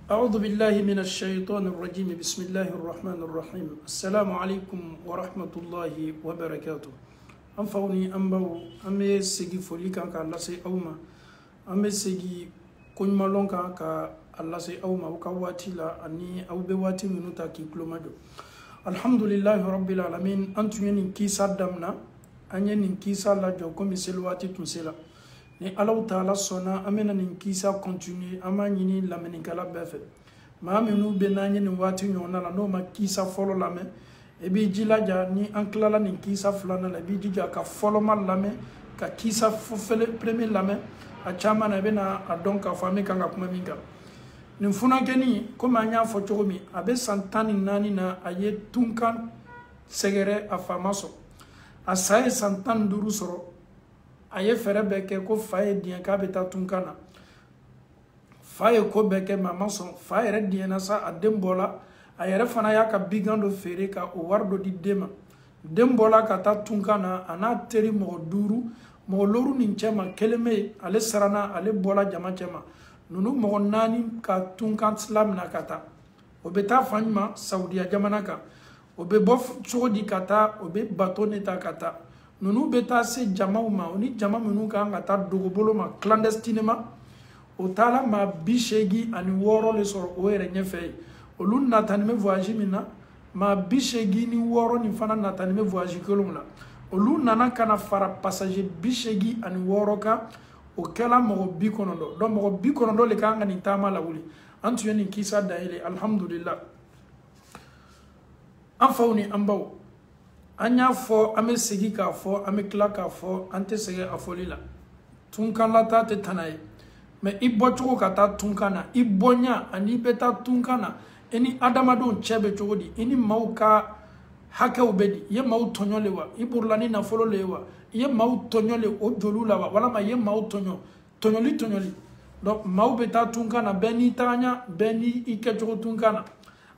أعوذ بالله من الشيطان الرجيم بسم الله الرحمن الرحيم السلام عليكم ورحمة الله وبركاته أنفوني أمبو أمي سيجي فوليكا كالله سي أوما أمي سيجي كون مالونكا كالله سي أوما وكواتي لا أني أو بواتي منوتا كي كلومادو الحمد لله رب العالمين أنتو ينين كيسا دمنا أني كيسا لا جو كومي سلواتي تنسلا ni alaw taala sona amena nin kisa continue ama nyini lameni kala befe ma menu benanye ni wati nyona la no ma kisa folo lame e bi jilaja ni anklala nin kisa fulana la bi jija ka folo mal lame ka kisa fofele premier lame a chama na bena adonka fami kanga kuma minga ni funa keni ko manya fo chogomi abe santani nani na aye tunkan segere afamaso asaye santan duru soro aye fere beke ko faye dien ka beta tunkana faye ko beke mama son faye re dien na sa adembola ayere fana ya ka bigando fere ka o wardo di dema dembola ka ta tunkana ana teri mo duru mo loru nin chema keleme ale sarana ale bola jama chema nunu mo nani ka tunkan slam na kata o beta fanyma saudia jamana ka o be bof chodi kata o be batone ta kata nunu beta se jamauma oni jama munu ka ngata dogobolo ma clandestinement o tala ma bishegi ani woro le soro o ere nyefe olu natani me voyage mina ma bishegi ni woro ni fana natani me voyage kolumla olu nana kana fara passager bishegi ani woro ka o kala mo bi konondo do mo bi konondo le ka ngani tama la wuli antu yeni kisa daile alhamdulillah anfawni ambaw anya fo ame segi ka fo ame kla ka fo ante sege afolila tunkan la ta te tanaye me ibo chugo ka ta tunkana ibonya ani beta tunkana eni adamado chebe chogodi eni mauka hake ubedi ye mau tonyole wa iburlani na folo lewa ye mau tonyole o jolula wa wala ma ye mau tonyoli donc mau beta tunkana beni tanya beni ike chugo tunkana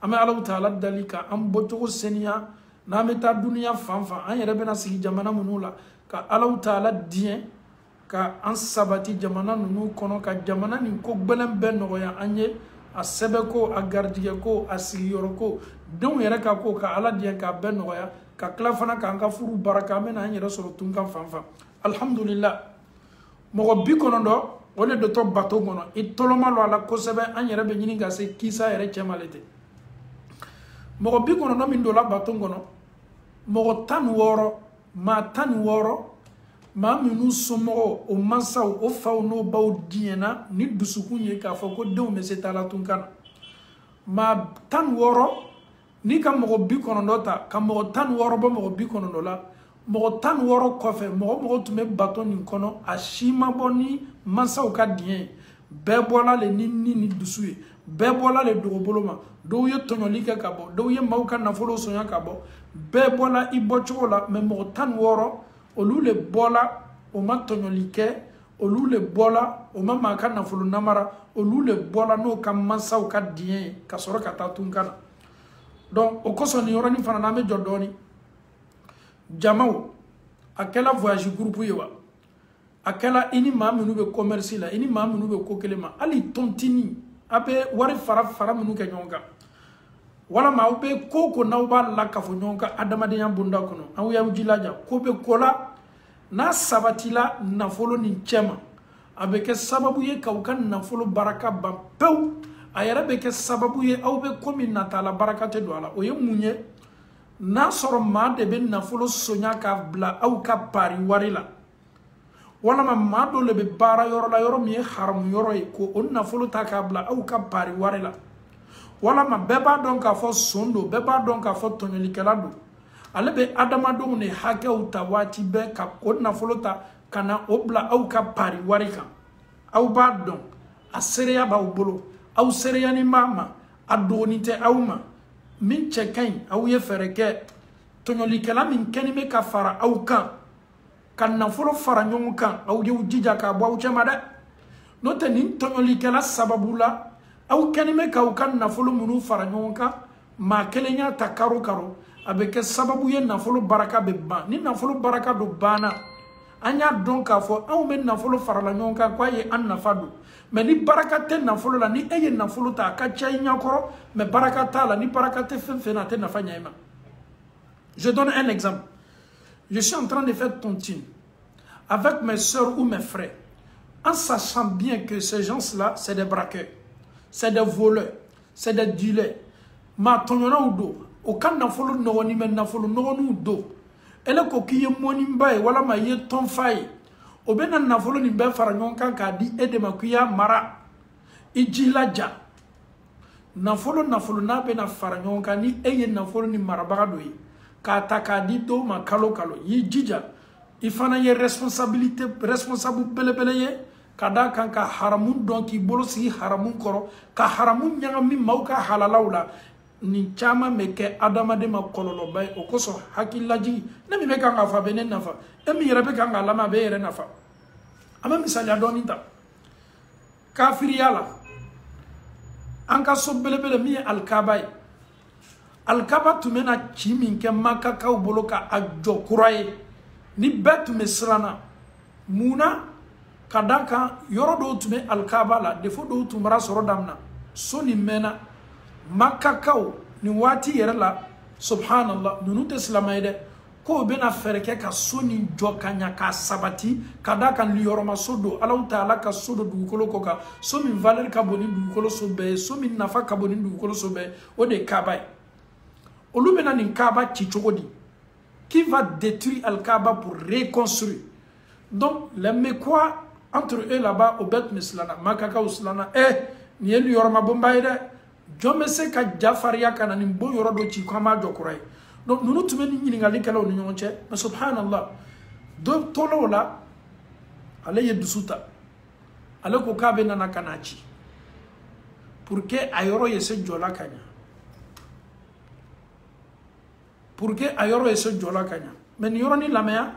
ame Allah taala dalika am bochugo senia na meta dunia fanfa an yere bena sigi jamana munula ka Allah taala dien ka an sabati jamana nunu kono ka jamana ni ko gbelen ben no ya anye a sebeko a gardige ko a sigi yoroko don yere ka ko ka Allah dien ka ben no ya ka kla fana ka an ka furu baraka mena an yere soro tun kan fanfa alhamdulillah mo bi kono do wole do to bato gono itoloma lo ala ko sebe an yere be nyini ga se kisa yere chemalete mo bi kono no min do la bato gono mogo tan woro ma tan woro ma minu somo o mansa o faw no baw diena ni dusukunye ka foko dew me setala tunkana ma tan woro ni ka mogo bi kono nota ka mogo tan woro bo mogo bi kono la mogo tan woro kofe mogo tume bato ni kono ashima boni mansa o ka dien bebola le ni dusuye bebola le dogoboloma do ye tonyolike kabo do ye mauka na folo sonya kabo bebola ibochola me mo tan woro olule bola o ma tonyolike olule bola o ma maka na folo namara olule bola no kam mansa o ka dien ka soro ka tatunkana donc o koso ni yorani fana na me jodoni jamao akela voyage groupe yewa akela ini ma menu be commerce la ini ma menu be kokelema ali tontini abe wari fara menu ke nyonga wala ma ube koko na uba la kafo nyonga adamade ya bunda kono an ya ujilaja ko be kola na sabatila na folo ni chema abe ke sababu ye kaukan na folo baraka ba pew ayara be ke sababu ye au be komi na tala barakate do ala o ye munye na soro ma de be na folo sonya ka bla au ka pari warila wala ma do le be bara yoro la yoro mi haram yoro ko onna folo ta kabla au ka pari warela wala ma beba don ka fo sondo beba don ka fo tonyoli kelado ale be adama do ne hake utawati be ka onna folo ta kana obla au ka pari warika au ba don asereya ba ubolo au sereya ni mama adonite au ma min chekain au ye fereke tonyoli kelamin kenime ka fara au kan kan na folo fara nyongu kan au ye ujija ka bwa uchema de no te nin tonyoli kela sababula au kanime ka ukan na folo munu fara nyongu kan ma kelenya ta karo abeke sababu ye na folo baraka be ban ni na folo baraka do bana anya don ka fo an men nafolo farala nyon ka kwa ye an nafado mais ni barakate nafolo la ni eye nafolo ta ka chay nyakoro mais barakata la ni barakate fen na te nafa nyama. Je donne un exemple. Je suis en train de faire tontine avec mes soeurs ou mes frères en sachant bien que ces gens-là c'est des braqueurs, c'est des voleurs, c'est des dealers. Ma tonyona udo aucun nafolo no ni men nafolo no udo ele ko kiye moni mbaye wala ma ye ton fay obena nafolo ni be fara nyon kan ka di ede makuya mara ijilaja nafolo na be na fara nyon kan ni eye nafolo ni marabaga doyi ka takadi to ma kalo yi jija ifana ye responsable bele ye kada kan ka haramun don ki bolo si haramun koro ka haramun nyanga mi mauka halalawla ni chama meke adama de ma kololo bay o koso hakilaji na mi meka nga fa benen nafa e mi yere be kan nga lama be yere nafa ama misali adoni ta kafiri yala anka so bele mi alkabay alkaba tumena chimin ke maka ka boloka ajo kuraye ni betu mesrana muna kadaka yoro do tume alkaba la defo do tumara soro damna so ni mena makakao ni wati yere la subhanallah nunu te slamaide ko bena fereke ka soni jokanya ka sabati kadaka li yoroma sodo Allah taala ka sodo du kolo koka so min valeur ka boni du kolo so be so min nafa ka boni du kolo so be o de kabay olu bena ni kaba ci chogodi qui va détruire al-Kaaba pour reconstruire. Donc les Mekwa entre eux là-bas au Bet Mislana makaka uslana ni elu yoroma bombaide jome se ka jafaria kana ni mbo yorodo ci kwama jokurai donc nous tume ni ngali kala oni nyonche mais subhanallah do tolo la ale yedusuta ale ko kabe nana kanachi pour que ayoro yese jola kanya pour que ayoro yese jola kanya mais ni yoroni lamea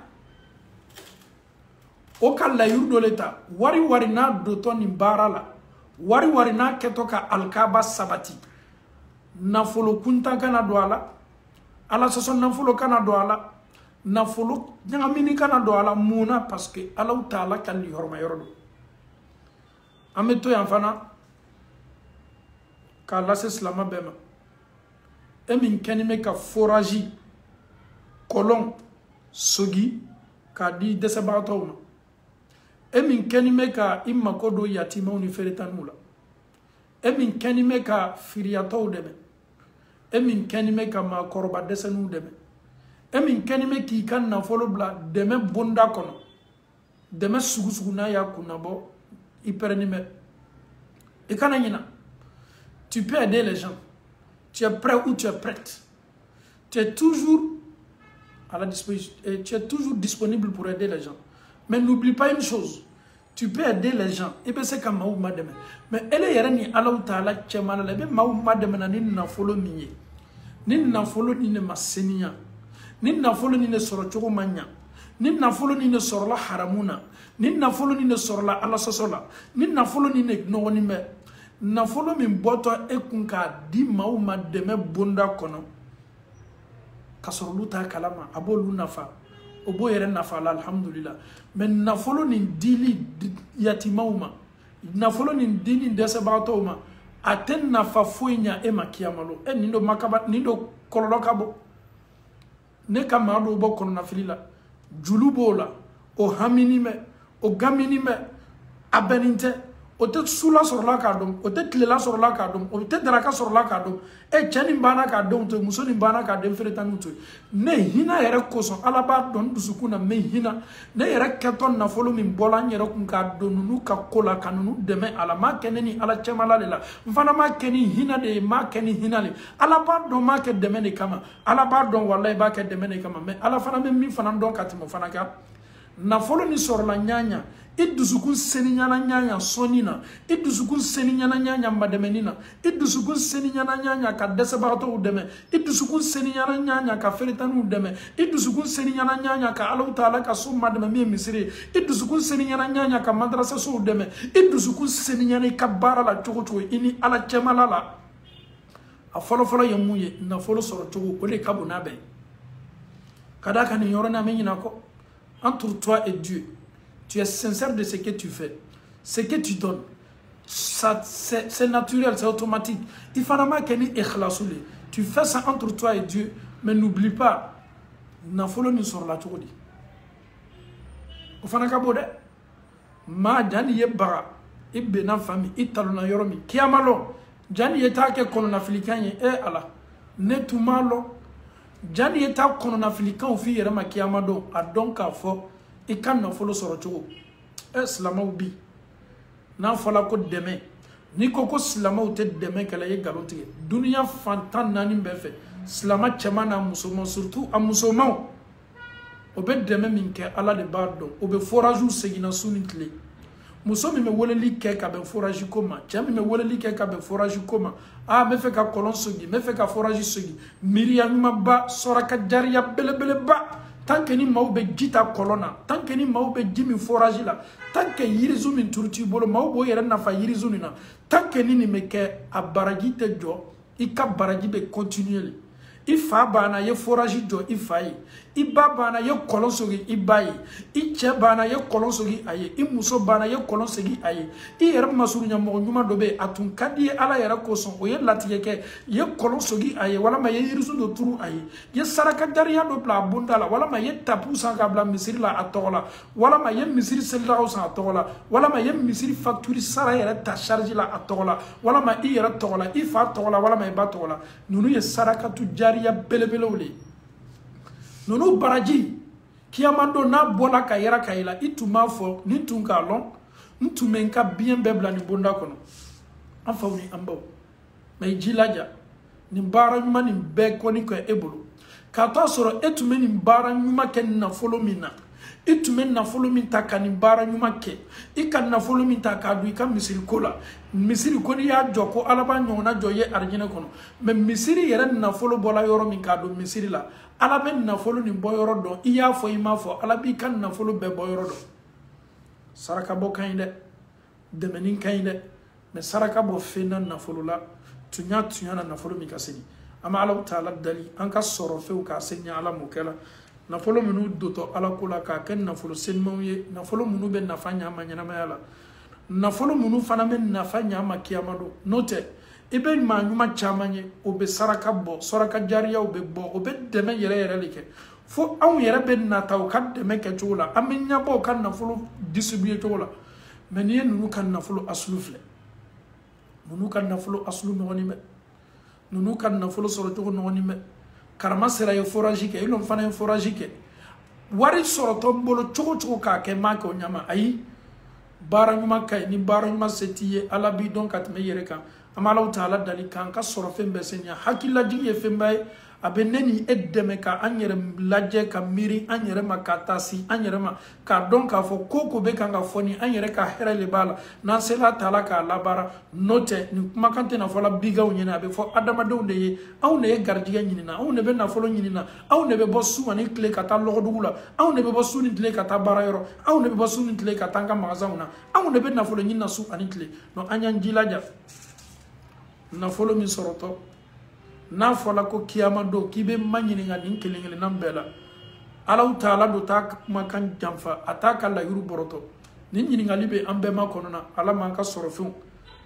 o kala yurdo leta wari na do toni barala wari na ketoka alkaba sabati nafolo kunta kana doala ala soso nafolo kana doala nafolo nyangamini kana doala muna parce que ala taala kan li horma yorodo ameto yanfana kala se slama bema emin kenime ka forage kolon sogi ka di desabatoma emin kenime ka imma kodo yatima uni feretanula emin kenime ka firiato deme emin kenime ka ma koroba desenu deme emin kenime ki kan na folo bla deme bonda kono deme sugu na ya kunabo hypernime et kana nyina tu peux aider les gens tu es prêt ou tu es prête tu es toujours à la disposition tu es toujours disponible pour aider les gens. Mais n'oublie pas une chose, tu peux aider les gens. Et bien c'est comme Maou Mademe. Mais elle est ni Allah Ta'ala Tchemana, mais Maou Mademe ni na follow ni. Ni na follow ni ne masenia. Ni na follow ni ne sorochoko manya. Ni na follow ni ne sorola haramuna. Ni na follow ni ne sorola ala sosola. Ni na follow ni ne no ni me. Na follow mi boto ekunka di Maou Mademe bunda kono. Kasoroluta kalama abolu nafa. Obo yere nafa alhamdulillah mais nafolo ni dili yatimauma nafolo ni dili desabatoma aten nafa foinya e makiamalo nindo makaba nindo kolokabo ne kamado bo kono nafilila julubola o haminime o gaminime abeninte o te sula sorla kadum o te tlela sorla kadum o te draka sorla kadum e chani bana kadum to musoni bana kadum feretanu to ne hina yere koso alaba don dusukuna me hina ne yere keton na folo min bolan yere kun ka donunu ka kola kanunu deme ala ma keneni ala chemala lela mfana ma keni hina de ma keni hina le alaba don ma ke deme ne kama alaba don wallahi ba ke deme ne kama me ala fana me mi fana don katimo fana ka na folo ni sorla nyanya idusukun seninyana nyanya sonina idusukun seninyana nyanya mademenina idusukun seninyana nyanya ka desabato udeme idusukun seninyana nyanya ka feritanu udeme idusukun seninyana nyanya ka Allah Taala ka summa de mi misiri idusukun seninyana nyanya ka madrasa so udeme idusukun seninyana ka barala chocho ini ala chemala la afolo yemuye na folo soro chogo ole kabuna be kada kan yorona menyina ko entre toi et Dieu, tu es sincère de ce que tu fais, ce que tu donnes, c'est naturel, c'est automatique. Il faut que tu fais ça entre toi et Dieu, mais n'oublie pas, nafolo ni sort la tourdi. Au fanakabode, ma jani ye bara, ibbe na famille, italona yoromi, kiamalo, jani yeta ke kono africain ye ala, ne tumalo, jani yeta kono africain ou fi yerema kiamado, a donc a fo, et quand nafolo sort tour, slama ubi. N'a fala ko demain ni koko silama ou te demain kala ye galontige dunia fantan nani befe silama chemana musulman surtout a musulman obe demain minke ala de bardo obe forage segina sunitle musomi me woleli ke ka be forage koma chami me woleli ke ka be forage koma a me fe ka kolon sogi me fe ka forage sogi miriya ba soraka jariya bele ba tant que ni maube jita kolona tant que ni maube jimi forage la tant que yirizu min turti bolo maubo yere na fa yirizu nina tant que ni meke a baraji te jo i ka baraji be continuer i fa bana ye forage jo i fayi i ba bana ye kolon sogi i bayi i che bana ye kolon sogi aye i muso bana ye kolon sogi aye i yere masuru nya mo nyuma dobe atun kadi ala yere ko son o ye latige ke ye kolon sogi aye wala ma ye yirizu do turu aye ye saraka dariya do bla bundala wala ma ye tapu san ka bla misiri la atola wala ma ye misiri selda o san atola wala ma ye misiri facture sara yere ta charge la atola wala ma i yere tola i fa tola wala ma e ba tola nunu ye saraka tu jariya belebele ole nunu baraji kiyamando na bola ka yera kayila ituma fo ni tunka lon ntumenka bien bebla ni bonda kono afa uni ambo may jilaja ni bara nyuma ni be koni ko ebolo ka to soro etume ni bara nyuma ken na folo mina itume na folo min ta kan bara nyuma ke ikan na folo min ta ka du ikan misiri kola misiri koni ya joko alaba nyona joye arjina kono me misiri yere na folo bola yoro min ka do misiri la alabe na folo ni boyoro do iya fo ima fo alabi kan na folo be boyoro do saraka bo kainde de menin kainde me saraka bo fena na folo la tunya na folo mi kasini ama Allah taala dali an ka soro fe ka senya ala mukela na folo minu doto ala kula ka ken na folo senmoye na folo minu be na fanya manyana mayala na folo minu fana men na fanya makiyamado note ibe ma nyuma chamanye obe saraka bo saraka jariya obe bo obe deme yere like fo aw yere be na taw kad deme ke chola amenya bo kan na folo distribuer chola meni nunu kan na folo aslufle nunu kan na folo aslu no ni me nunu kan na folo soro to no ni me karama sera yo forage ke ilon fana forage ke wari soro to bolo chogo ka ke ma ko nyama ayi bara nyuma kay ni bara nyuma setiye ala bi donc at me yere kan amala taala dali kan ka soro fembe senya hakilla diye fembe abeneni edeme ka anyere laje ka miri anyere makatasi anyere ma ka donc a fo koko be kan ga foni anyere ka herele bala na sela taala ka labara note ni kuma kante na fola biga unyena be fo adama de unde aw ne gardiga nyinina aw ne be na folo nyinina aw ne be bosu ani kle kata logodugula aw ne be bosu ni kle kata barayoro aw ne be bosu ni kle kata nga magazauna aw ne be na folo nyinina su ani kle no anyanjila ja na folo mi soroto na fola ko kiyama do kibe manyini nga nin kelengele nambela ala taala do ta makan jamfa ataka la yuru boroto nin nyini nga libe ambe makono na ala man ka sorofu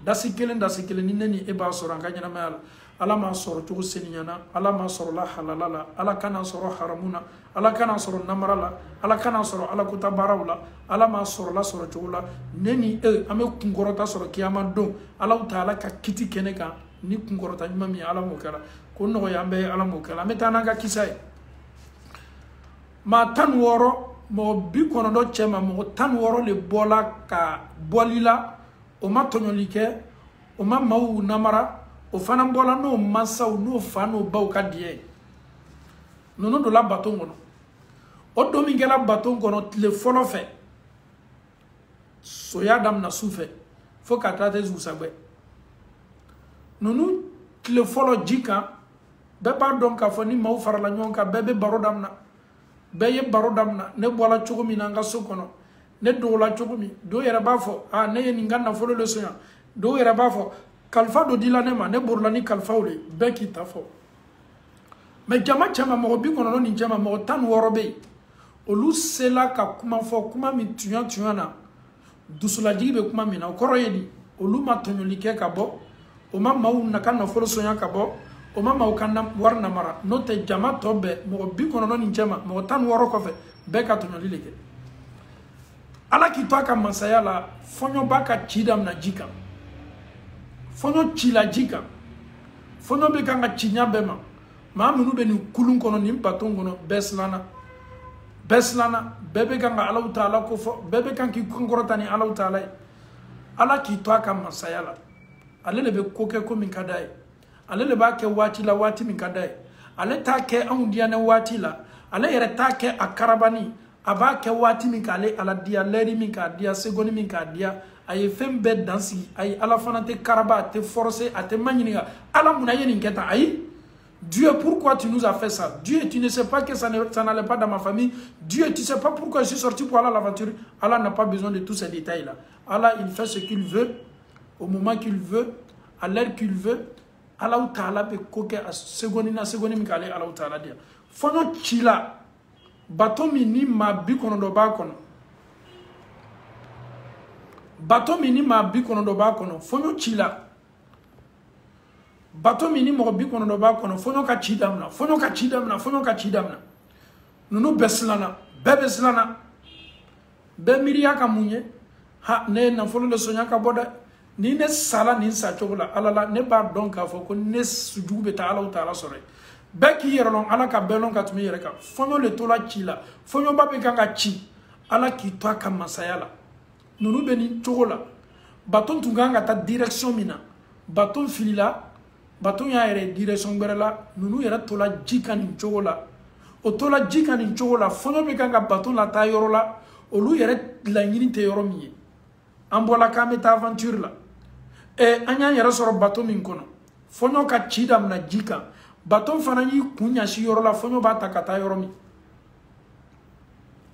dasi kelen ni neni e ba soro nga nyana mala ala ma soro to seninyana ala ma soro la halalala ala kana soro haramuna ala kana soro namarala ala kana soro ala kuta barawla ala ma soro la soro chola neni ame kungorota soro kiyama do ala taala ka kiti keneka ni kungorota nyuma mi ala mokala ko no yambe ala mokala metana ga kisai ma tan woro mo bi kono do chema mo tan woro le bola ka bolila o ma tonolike o ma mawu namara o fana bola no masa o no fano baw ka die nono do la baton ngono o do mi gela baton ngono le folo fe so ya dam na sufe fo ka trate zu sagbe nunu le folo jika be ba donc ka foni maw farala nyonka bebe barodam na beye barodam na ne bola chugumi na nga sokono ne do la chugumi do yera bafo a ne ni ngana folo le soya do yera bafo kalfa do dilane ma ne burla ni kalfa ole be kitafo me jama chama mo bi kono ni jama mo tan worobe olu sela ka kuma fɔ kuma min tuɲa na dusulajigi bɛ kuma min na o kɔrɔ ye di olu ma tɔɲɔli kɛ ka bɔ o ma maaw na ka nafolo sonya ka bɔ o ma maaw ka wari namara n'o tɛ jama tɔ bɛɛ mɔgɔ 90 ni cɛ ma mɔgɔ 16 kɔfɛ bɛɛ ka tɔɲɔli de kɛ ala k'i to a ka masaya la fɔɲɔ b'a ka ci damina ji kan fɔɲɔ cila ji kan fɔɲɔ bɛ kan ka ciɲa bɛɛ ma maa minnu bɛ nin kulun kɔnɔ nin baton kɔnɔ bɛɛ silanna bɛɛ bɛ kan ka Alahu Taala ko fɔ bɛɛ bɛ kan k'i kɔnkɔrɔta ni Alahu Taala ye ala k'i to a ka masaya la ale le bɛ ko kɛ ko min ka d'a ye ale le b'a kɛ waati la waati min ka d'a ye ale t'a kɛ anw diyanɛ waati la ale yɛrɛ t'a kɛ a karabani a b'a kɛ waati min k'ale ala diya lɛri min k'a diya segoni min k'a diya a ye fɛn bɛɛ dansigi ayi ala fana tɛ karaba a tɛ forcer a tɛ maɲininka ala munna ye nin kɛ tan ayi Dieu, pourquoi tu nous as fait ça? Dieu, tu ne sais pas que ça n'allait pas dans ma famille. Dieu, tu ne sais pas pourquoi je suis sorti pour aller à l'aventure. Allah n'a pas besoin de tous ces détails-là. Allah, il fait ce qu'il veut, au moment qu'il veut, à l'heure qu'il veut. Allah Ta'ala peut coquer à seconde, mikale Allah Ta'ala dire. Fono chila, bato mini ma bi kono do ba kono. Bato mini ma bi kono do ba kono. Fono chila. Bato mini mo bi kono do ba kono fonyo ka chidamna nunu beslana be miriya ka munye ha ne na folo le sonya ka boda ni ne sala ni sa chogola alala ne ba don ka fo ko ne sujugu be ta Allah Taala sore be ki yerolon ala ka belon ka tumi yere ka fonyo le tola chila fonyo ba be kan ka chi ala ki to ka masayala nunu be ni chogola baton tunganga ta direction mina baton filila baton ya yɛrɛ direction gbɛrɛ la nunu yɛrɛ tola ji kan nin cogo la o tola ji kan nin cogo la fɔɲɔ bɛ kan ka baton la taa yɔrɔ la olu yɛrɛ laɲini tɛ yɔrɔ min ye an bɔla k'an bɛ taa aventure la an y'an yɛrɛ sɔrɔ baton min kɔnɔ fɔɲɔ ka ci damina ji kan baton fana y'i kun ɲɛsi yɔrɔ la fɔɲɔ b'a ta ka taa yɔrɔ min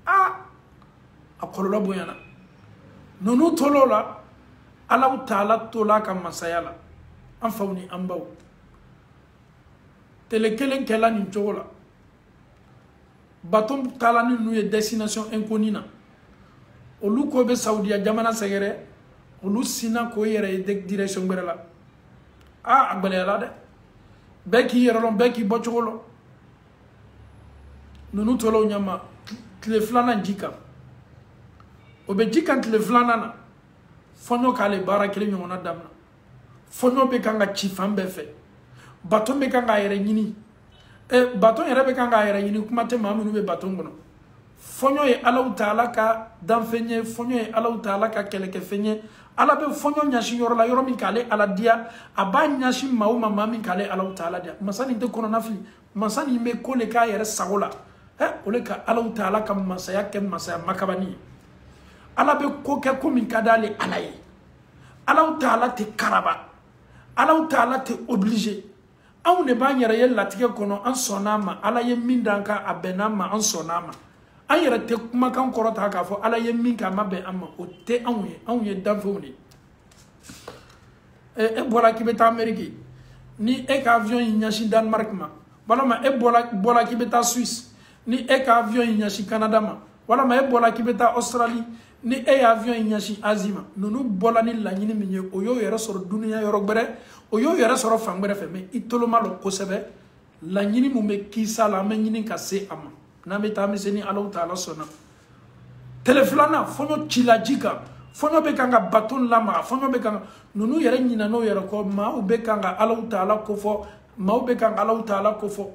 a kɔlɔlɔ bonyana nunu tol'o la Alahu Taala tola ka masaya la an faw ni an baw tele kelen kɛla nin cogo la baton taala ni n'u ye destination inconnue na olu ko bɛ Saudiya jamana sɛgɛrɛ olu sina k'o yɛrɛ ye direction gbɛrɛ la a gbɛlɛyala dɛ bɛɛ k'i yɛrɛ lɔn bɛɛ k'i bɔ cogo lɔ nunu tola o ɲama tile filanan ji kan o bɛ ji kan tile filanan na fɔɲɔ k'ale baara kelen ɲɔgɔnna damina fɔɲɔ bɛ kan ka ci fan bɛɛ fɛ baton bɛ kan k'a yɛrɛ ɲini baton yɛrɛ bɛ kan k'a yɛrɛ ɲini kuma tɛ maa minnu bɛ baton kɔnɔ fɔɲɔ ye Alahu Taala ka danfɛn ye fɔɲɔ ye Alahu Taala ka kɛlɛkɛfɛn ye ala bɛ fɔɲɔ ɲɛsin yɔrɔ la yɔrɔ min k'ale ala diya a b'a ɲɛsin maa o maa min k'ale Alahu Taala diya masa nin tɛ kɔnɔna fili masa nin bɛ ko le k'a yɛrɛ sago la o le ka Alahu Taala ka masaya kɛ masaya makabani ye ala bɛ ko kɛ ko min ka d'ale ala ye Alahu Taala tɛ karaba Alahu Taala tɛ obligé anw de b'an yɛrɛ ye latigɛ kɔnɔ an sɔnn'a ma ala ye min d'an kan a bɛnn'a ma an sɔnn'a ma an yɛrɛ tɛ kumakan kɔrɔta k'a fɔ ala ye min kɛ a ma bɛn an ma o tɛ anw ye danfɛnw de e bɔra k'i bɛ taa Amérique ni e ka avion y'i ɲɛsin Danemark ma walama e bɔra k'i bɛ taa Suisse ni e ka avion y'i ɲɛsin Canada ma walama e bɔra k'i bɛ taa Australie ni e ye avion y'i ɲɛsin Asie ma ninnu bɔla ni laɲini min ye o y'o yɛrɛ sɔrɔ duniya yɔrɔ gbɛrɛ o y'o yɛrɛ sɔrɔ fan gbɛrɛ fɛ mais i toloma lɔ kosɛbɛ laɲini mun bɛ kisa la an bɛ ɲini ka se a ma n'an bɛ taa an bɛ se ni Alahu Taala sɔnna tele filanan fɔɲɔ cila ji kan fɔɲɔ bɛ kan ka baton lamaga fɔɲɔ bɛ kan ninnu yɛrɛ ɲinan'o yɛrɛ kɔ maaw bɛ kan ka Alahu Taala kofɔ maaw bɛ kan ka Alahu Taala kofɔ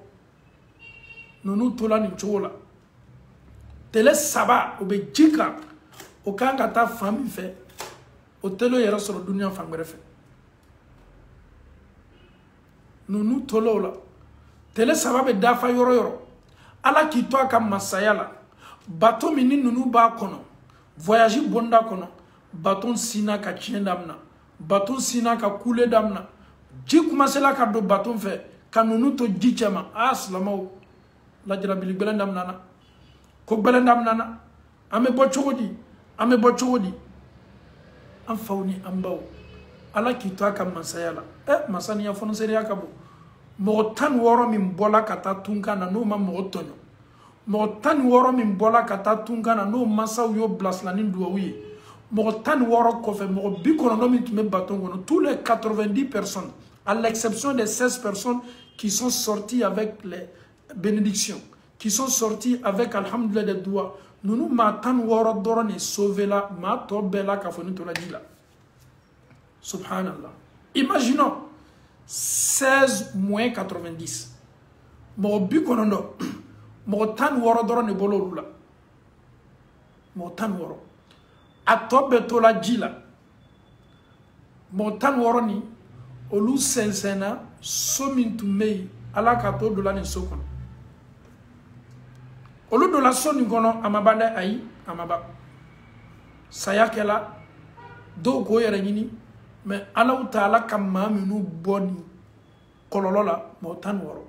ninnu tola nin cogo la tele saba o bɛ ji kan o kan ka taa fan min fɛ o telo yɛrɛ sɔrɔ duniya fan wɛrɛ fɛ ninnu tola o la tele saba bɛ dafa yɔrɔ yɔrɔ ala k'i to a ka masaya la bato min ni ninnu b'a kɔnɔ voyage bonda kɔnɔ baton sina ka tiɲɛ damina baton sina ka kule damina ji kumasela ka don baton fɛ ka ninnu to ji cɛ ma silamaw lajarabili gbɛlɛn daminana ko gbɛlɛn daminana an bɛ bɔ cogo di an bɛ bɔ cogo di an faw ni an baw ala k'i to a ka masaya la masaniya fɔnisɛriya ka bon mɔgɔ 16 min bɔla ka taa tunkan na n'o ma mɔgɔ tɔɲɔ mɔgɔ 16 min bɔla ka taa Tunkana n'o mansaw y'o bilasira ni duwawu ye mɔgɔ 16 kɔfɛ mɔgɔ 90 min tun bɛ bateau kɔnɔ tous les 90 personnes à l'exception des 16 personnes qui sont sorties avec les bénédictions qui sont sorties avec alhamdoulilah des doigts nous maa 16 dɔrɔn de sauvé la maa tɔ bɛɛ la k'a fɔ ni tola ji la subhanallah imaginons 16 moins 90 mɔgɔ 90 mɔgɔ 16 dɔrɔn de bɔla olu la mɔgɔ 16 a tɔ bɛɛ tola ji la mɔgɔ 16 ni olu sɛnsɛnna so min tun bɛ yen ala k'a to donna nin so kɔnɔ olu donna so nin kɔnɔ a ma ban dɛ ayi a ma ban saya kɛla dɔw k'o yɛrɛ ɲini mais ala taala ka maa minnu bɔ nin kɔlɔlɔ la mɔgɔ 16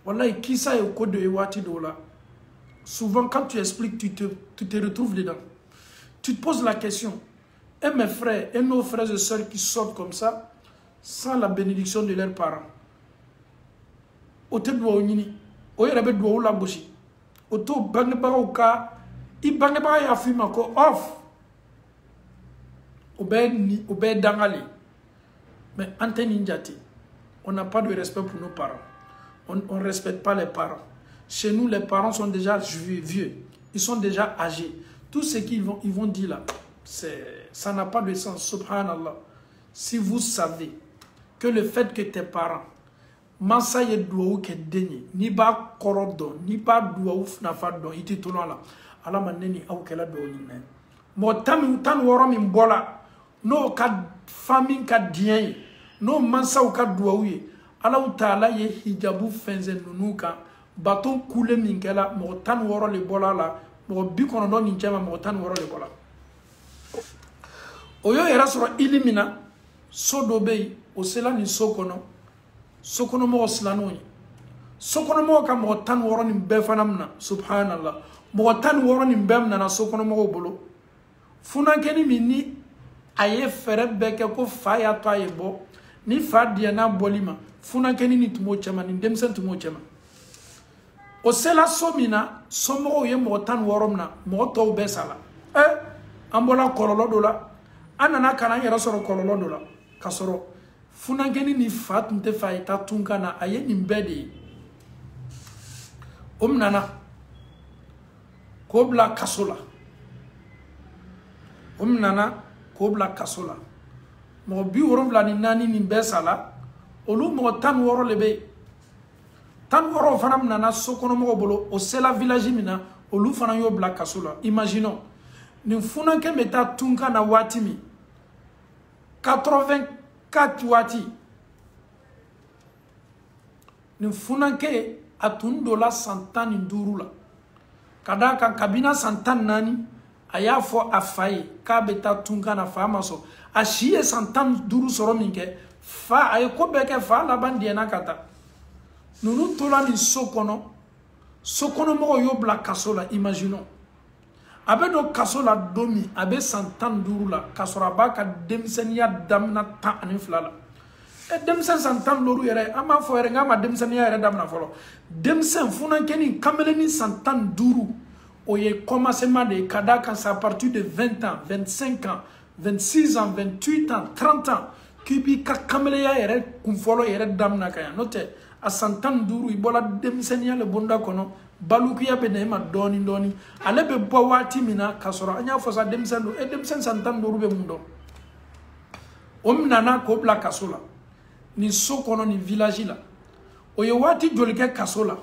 wallahi kisa ye ko dɔ ye waati dɔw la souvent quand tu expliques tu te retrouves dedans tu te poses la question et mes frères et nos frères et sœurs qui sortent comme ça sans la bénédiction de leurs parents o tɛ duwawu ɲini o yɛrɛ bɛ duwawu lagosi o t'o bangebagaw ka i bangebaga y'a f'i ma ko off o bɛɛ dangale mais an tɛ nin jate on n'a pas de respect pour nos parents on ne respecte pas les parents chez nous les parents sont déjà vieux ils sont déjà âgés tout ce qu'ils vont dire là ça n'a pas de sens subhanallah si vous savez que le fait que tes parents mansa ye duwawu kɛ den ye n'i b'a kɔrɔ dɔn n'i b'a duwawu nafa dɔn i tɛ to la ala ma ne ni aw kɛla duwawu ɲinina ye mɔgɔ 16 min bɔla n'o ka famille ka diɲɛ ye n'o mansaw ka duwawu ye ala taala ye hijabu fɛnsɛn ninnu kan bateau coulé min kɛla mɔgɔ 16 de bɔla la mɔgɔ 90 ni cɛ ma mɔgɔ 16 de bɔla o y'o yɛrɛ sɔrɔ ili min na so dɔ bɛ yen o sela nin so kɔnɔ sokɔnɔmɔgɔ silan'o ye sokɔnɔmɔgɔ ka mɔgɔ 16 nin bɛɛ fana mina subhanallah mɔgɔ 16 nin bɛɛ minana sokɔnɔmɔgɔw bolo funankɛni min ni a ye fɛɛrɛ bɛɛ kɛ ko fa y'a to a ye bɔ ni fa diɲɛ n'a bɔli ma funankɛni ni tun b'o cɛma ni denmisɛn tun b'o cɛma o sela so min na somɔgɔw ye mɔgɔ 16 mina mɔgɔ tɔw bɛɛ sala an bɔla kɔlɔlɔ dɔ la an nana ka na an yɛrɛ sɔrɔ kɔlɔlɔ dɔ la ka sɔrɔ funankɛni ni fa tun tɛ fa ye taa Tunkana a ye nin bɛɛ de ye o minana k'o bila kaso la o minana k'o bila kaso la mɔgɔ 74 nin bɛɛ sala olu mɔgɔ 16 de bɛ yen 16 fana minana sokɔnɔmɔgɔw bolo o sela village min na olu fana y'o bila kaso la imaginons nin funankɛ bɛ taa Tunkana waati min 84 waati nin funankɛ a tun donna san 15 la ka d'a kan kabini san 14 a y'a fɔ a fa ye k'a bɛ taa Tunkana fa ma sɔn a si ye san 15 sɔrɔ min kɛ fa a ye ko bɛɛ kɛ fa laban diɲɛna ka taa ninnu tola nin so kɔnɔ sokɔnɔmɔgɔw y'o bila kaso la imaginons a bɛ don kaso la don min a bɛ san 15 la k'a sɔrɔ a b'a ka denmisɛnniya daminɛ 12 la denmisɛn san 15 yɛrɛ an b'a fɔ yɛrɛ n k'a ma denmisɛnniya yɛrɛ daminɛ fɔlɔ denmisɛn funankɛni kamalenin san 15 o ye commencement de ye ka d'a kan c'est à partir de 20 ans 25 ans 26 ans 28 ans 30 ans k'i b'i ka kamaleya yɛrɛ kunfɔlɔ yɛrɛ daminɛ ka yan n'o tɛ a san 15 i bɔra denmisɛnniya le bonda kɔnɔ balukiya bɛ na e ma dɔɔni dɔɔni ale bɛ bɔ waati min na k'a sɔrɔ an y'a fɔ sa denmisɛn don denmisɛn san 15 bɛ mun dɔn o minana k'o bila kaso la nin so kɔnɔ nin village la o ye waati joli kɛ kaso la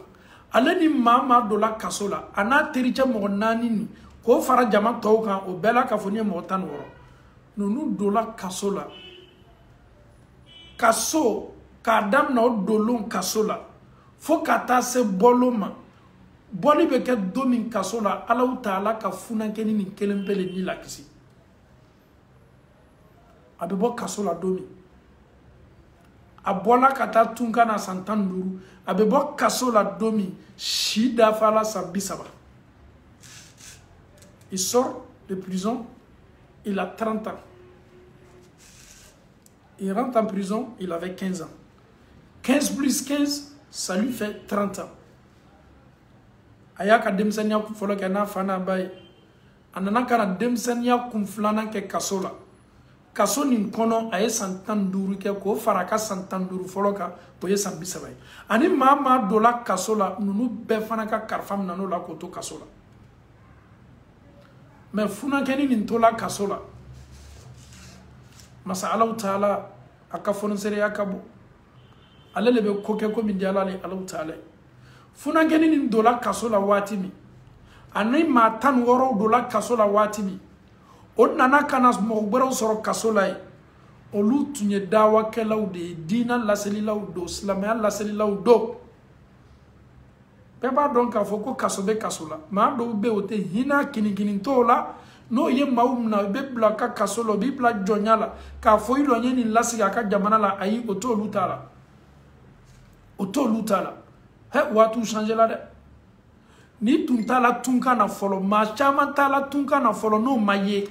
ale ni maa dɔ la kaso la a n'a tericɛ mɔgɔ 4 nin k'o fara jama tɔw kan o bɛɛ la k'a fɔ ni ye mɔgɔ 16 ninnu donna kaso la kaso k'a daminɛ o dolon kaso la fo ka taa se bɔlon ma bɔli bɛ kɛ don min kaso la ala taala ka funankɛni nin kelen pe le ni lakisi a bɛ bɔ kaso la don min a bɔla ka taa Tunkana san 15 a bɛ bɔ kaso la don min si dafala san 30 il sort de prison il a 30 ans il rentre en prison il avait 15 ans 15 plus 15 ça lui fait 30 ans aya ka demsania ku folo ke na fana bay anana kana demsania ku flana ke kasola kaso nin kono aye santan duru ke ko faraka santan duru folo ka o ye san bisabay ani mama dola kasola nunu be fana ka karfam nanu la ko to kasola mais funa keni nin tola kasola masa Allah taala aka fono sere akabo ale lebe ko ke ko min diala le Allah taala funa keni nin dola kasola watimi anai matan woro dola kasola watimi onnana kana mo gbero soro kasola olu tunye dawa kelaw de dina laselilaw do islamia laselilaw do peba donc a foko kasobe kasola ma do be ote hina kinikini tola no ye maumna be blaka kasolo bi bla jonyala ka foilo nyeni lasiga ka jamana la ayi oto lutala he watu changer la de ni tuntala tunka na folo ma chama tala tunka na folo no maye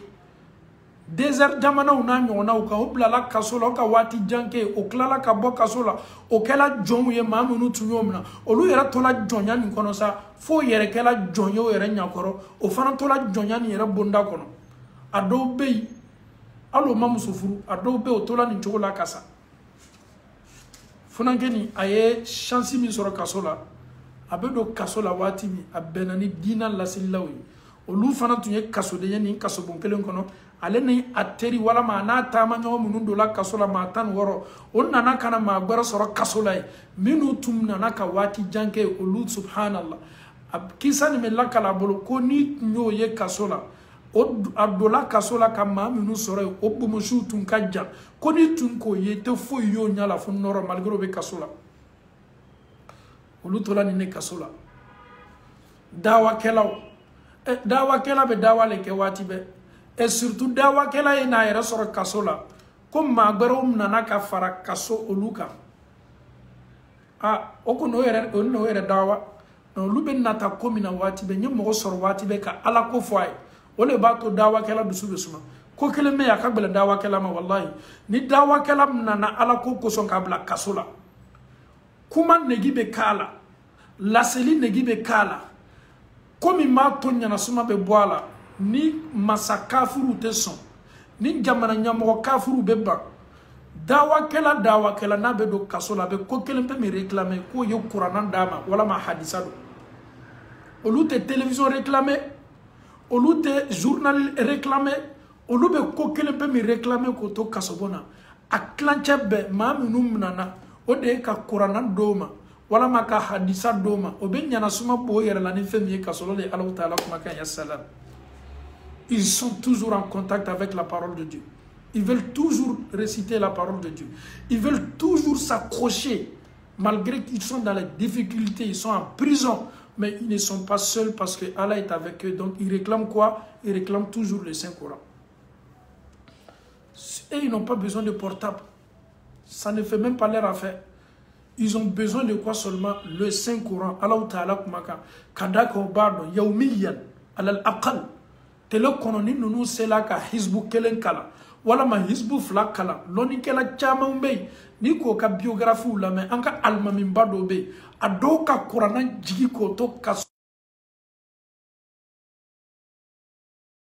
desert jamana una nyona uka obla la kasola ka wati janke o klala ka bo kasola o kela jonwu ye mamunu tunyomna olu yera tola jonya ni kono sa fo yere kela jonyo yere nyakoro o fana tola jonya ni yere bonda kono ado be alo mamusufuru ado be o tola ni chokola kasa funangeni aye chance mi soro kasola abedo kasola wati mi abenani dina la sillawi olu fana tunye kaso de yani kaso bonkelen kono ale ni ateri wala ma na tama nyawo mundu la kasola ma tan woro onna na kana ma gbara soro kasola minu tumna na ka wati janke olu subhanallah kisa ni mela kala bolo ko ni nyo ye kasola o adola kasola ka ma minu soro o bumushu tun kajja ko ni tun ko ye te fo yo nyala fo noro malgro be kasola olu tola ni ne kasola dawa kelaw dawa kela be dawa le ke wati be et surtout dawa kela ina yera soro kasola comme ma gbero nana ka fara kaso oluka oko no yere dawa no lube nata komina wati be nyemo soro wati be ka ala ko foy ole ba to dawa kela dusu be suma ko kele me yakabela dawa kela ma wallahi ni dawa kela nana ala ko son kabla kasola kuma negi be kala laseli negi be kala komi ma to nyana suma be boala ni masakafuru te son ni jamana nyamo kafuru be ba dawa kela na be do kasola be ko kelen pe me réclamer ko yo qur'an dama wala ma hadisa do olu te télévision réclamer olu te journal réclamer olu be ko kelen pe me réclamer ko to kasobona aklanche be ma minum nana o de ka qur'an doma wala ma ka hadisa doma o be nyana suma bo yere la ni femi kasolo le Allah taala kuma kan ya salam. Ils sont toujours en contact avec la parole de Dieu. Ils veulent toujours réciter la parole de Dieu. Ils veulent toujours s'accrocher. Malgré qu'ils sont dans les difficultés, ils sont en prison. Mais ils ne sont pas seuls parce que Allah est avec eux. Donc ils réclament quoi? Ils réclament toujours le Saint-Coran. Et ils n'ont pas besoin de portable. Ça ne fait même pas leur affaire. Ils ont besoin de quoi seulement? Le Saint-Coran. Allah Ta'ala kumaka. Kadako bardo. Yaumiyan. Alal aqal. Tele kononi nunu sela ka hizbu kelen kala wala ma hizbu fla kala loni kela chama umbe ni ko ka biographie la me anka alma min bado be ado ka qur'ana jigi ko to ka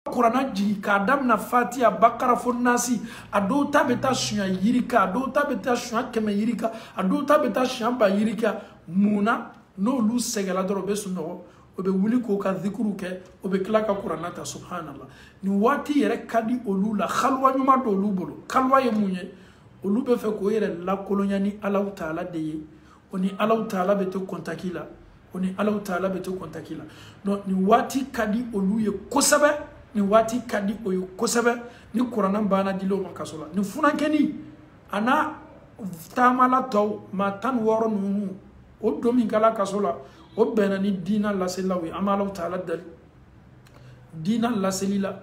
qur'ana jigi ka dam na fatiha bakara fo nasi ado tabeta shuya yirika ado tabeta shuya keme yirika ado tabeta shuya ba yirika muna no lu segala doro be suno obe wuli ko ka dhikru ke obe kla ka qur'ana ta subhanallah ni wati yere kadi olula khalwa nyuma do lubolo khalwa ye munye olube fe ko yere la kolonyani Allah taala de oni Allah taala be to kontakila oni Allah taala be to kontakila no ni wati kadi oluye kosabe ni wati kadi oyo kosabe ni qur'ana bana dilo man kasola ni funankeni ana tamala taw ma tan woro nu o domi kala kasola o benani dina laselawi amala taala dal dina laselila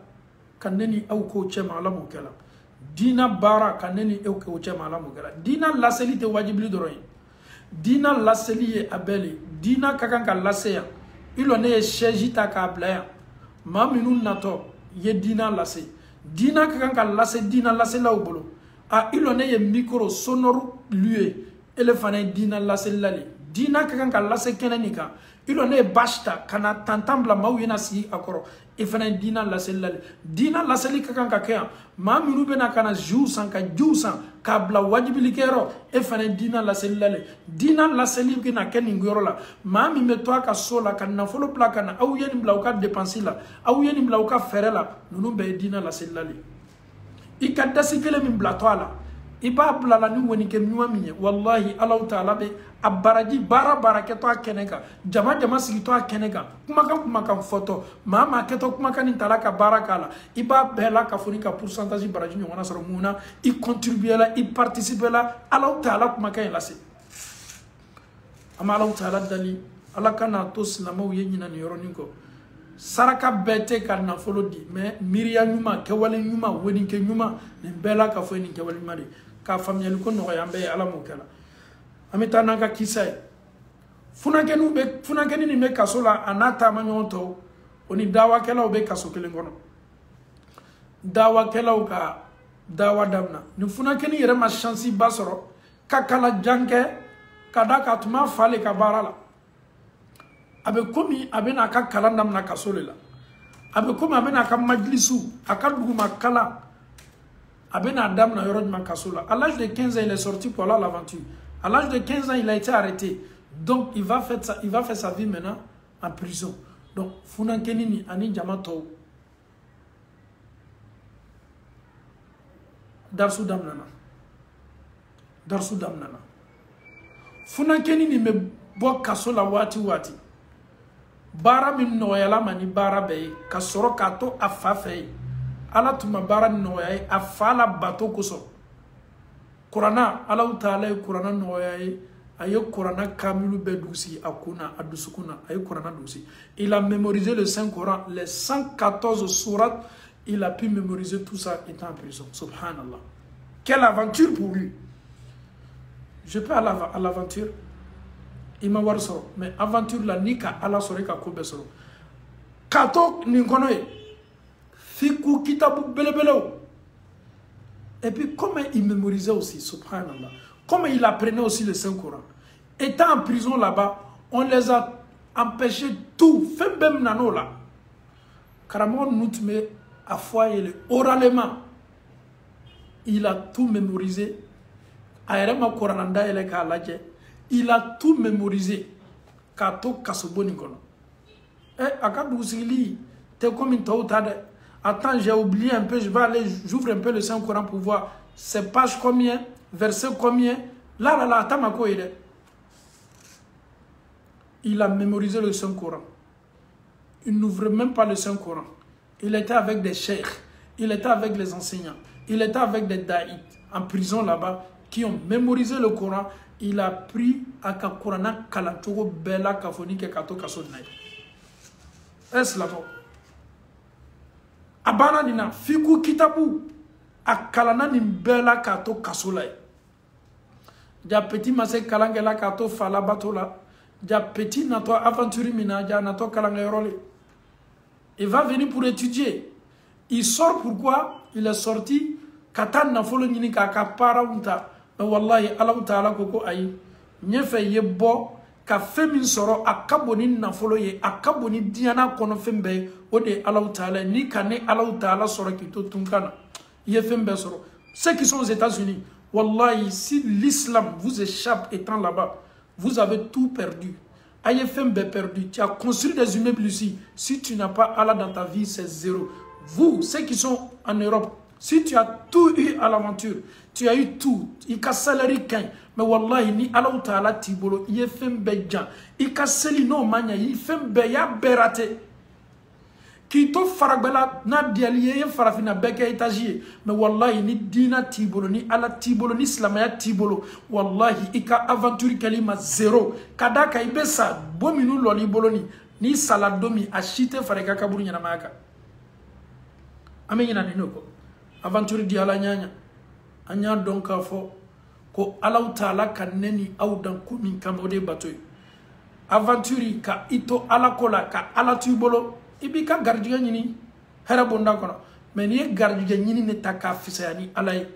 kaneni au ko chema ala mukela dina bara kaneni au ko chema ala mukela dina laselite wajibli doroyi dina laseliye abeli dina kakanka laseya ilo ne shejita ka blaya maminu nato ye dina lase dina kakanka lase dina lasela ubolo a ilo ne ye micro sonore lui ele fana dina laselali dina ka kan ka lase kene ni kan ilo ne bashta kana tantambla maw yena si akoro e fana dina lasellale dina laseli ka kan ka kya ma minu bena kana jusan ka jusan ka bla wajibili kero e fana dina lasellale dina laseli ke na ken ngoro la ma mi me to ka sola ka na folo plaka na aw yeni bla ka dépenser la aw yeni bla ka fere la nunu be dina lasellale ikadasi kele min bla to ala iba bla la ni woni ke nyuma minye wallahi allah taala be abaraji bara ke to akeneka jama sigi to akeneka kuma kan foto mama ke to kuma kan talaka barakala iba bela ka foni ka pourcentage baraji ni wana soro muna i contribuer la i participer la allah taala kuma kan lase ama allah taala dali ala kana to silamaw ye nyina ni yoro ninko saraka bete ka na folo di mais miriya nyuma ke wale nyuma woni ke nyuma ne bela ka foni ke wale mari ka famiyali ko no yambe ala mo kala amita nanga kisai funakeni ni me kasola anata manyonto oni dawa kela obe kaso kelengono dawa kela ka dawa damna ni funakeni yere ma chance basoro kakala janke kadaka tuma fale ka barala abe komi abe na ka kala namna kasolela abe komi abe na ka majlisu akadugu makala abe na damna yoro ma kasola à l'âge de 15 ans il est sorti pour aller à l'aventure. À l'âge de 15 ans, il a été arrêté. Donc, il va faire sa vie maintenant en prison. Donc, Funankenini, Ani Jamato, Darsu Damnana. Funankenini me bo kasola wati. Bara min noyala mani bara be, kasoro kato afafe. Ala tuma bara noyaye, afala bato koso. Kurana Allah Ta'ala Kurana noyaye aye Kurana kamilu bedousi akuna adusukuna aye Kurana dousi. Il a mémorisé le Saint-Coran, les 114 sourates, il a pu mémoriser tout ça étant en prison. Subhanallah. Quelle aventure pour lui. Je peux aller à l'aventure. Il m'a voir ça. Mais aventure la nika ala soreka kobe soro. Kato ninkonoye. Fiku kitabu belebeleo. Et puis, comment il mémorisait aussi, subhanallah, comment il apprenait aussi le Saint-Coran. Étant en prison là-bas, on les a empêchés tout. Fait même nano là. Karamon Noutme a foyer oralement. Il a tout mémorisé. Aérema Korananda ele kalaje. Il a tout mémorisé. Kato kasobonikono. Akadou Sili, t'es comme une tautade. Attends, j'ai oublié un peu, je vais aller, j'ouvre un peu le Saint-Coran pour voir c'est page combien, verset combien. Là, attends, ma quoi il est. Il a mémorisé le Saint-Coran. Il n'ouvre même pas le Saint-Coran. Il était avec des cheikhs, il était avec les enseignants, il était avec des daïs en prison là-bas qui ont mémorisé le Coran. Il a pris à Korana Kalatoro Bella Kafoni Kato Kasonai. Est-ce là-bas? Abana dina fiku kitabu akalana ni bela kato kasolai. Ja petit mase kalangela kato fala batola. Ja petit nato aventuri mina ja nato kalangerole. Il va venir pour étudier. Il sort pourquoi? Il est sorti katan na folo nyini ka para unta. Mais wallahi Allah Ta'ala koko ayi. Nyefe yebo ka femin soro akaboni na folo ye akaboni diana kono fembe ode Allah Ta'ala ni kane Allah Ta'ala soro kito tunkana ye fembe soro. Ceux qui sont aux États-Unis, wallahi si l'islam vous échappe étant là-bas, vous avez tout perdu. Aye fembe perdu, tu as construit des immeubles ici. Si tu n'as pas Allah dans ta vie, c'est zéro. Vous, ceux qui sont en Europe, si tu as tout eu à l'aventure, tu as eu tout, il ka salari kain, mais wallahi ni Allah Ta'ala tibolo, il fembe jan, il ka seli no manya, il fembe ya berate. Qui to faragbela na dialiye farafina beke etagier, mais wallahi ni dina tibolo, ni Allah tibolo, ni islamaya tibolo, wallahi ika aventure kalima zéro. Kadaka ibesa bominu loli boloni, ni saladomi achite fareka kaburu nyana maka. Amenyina ninoko. Aventure di ala nyanya. Anya donka fo ko Allah Ta'ala kaneni au dan kumi kamode batoy. Aventure ka ito ala kola ka ala tibolo. Ibi ka gardiga nyini hera bonda kono. Mais ni gardiga nyini ne taka fisayani alay.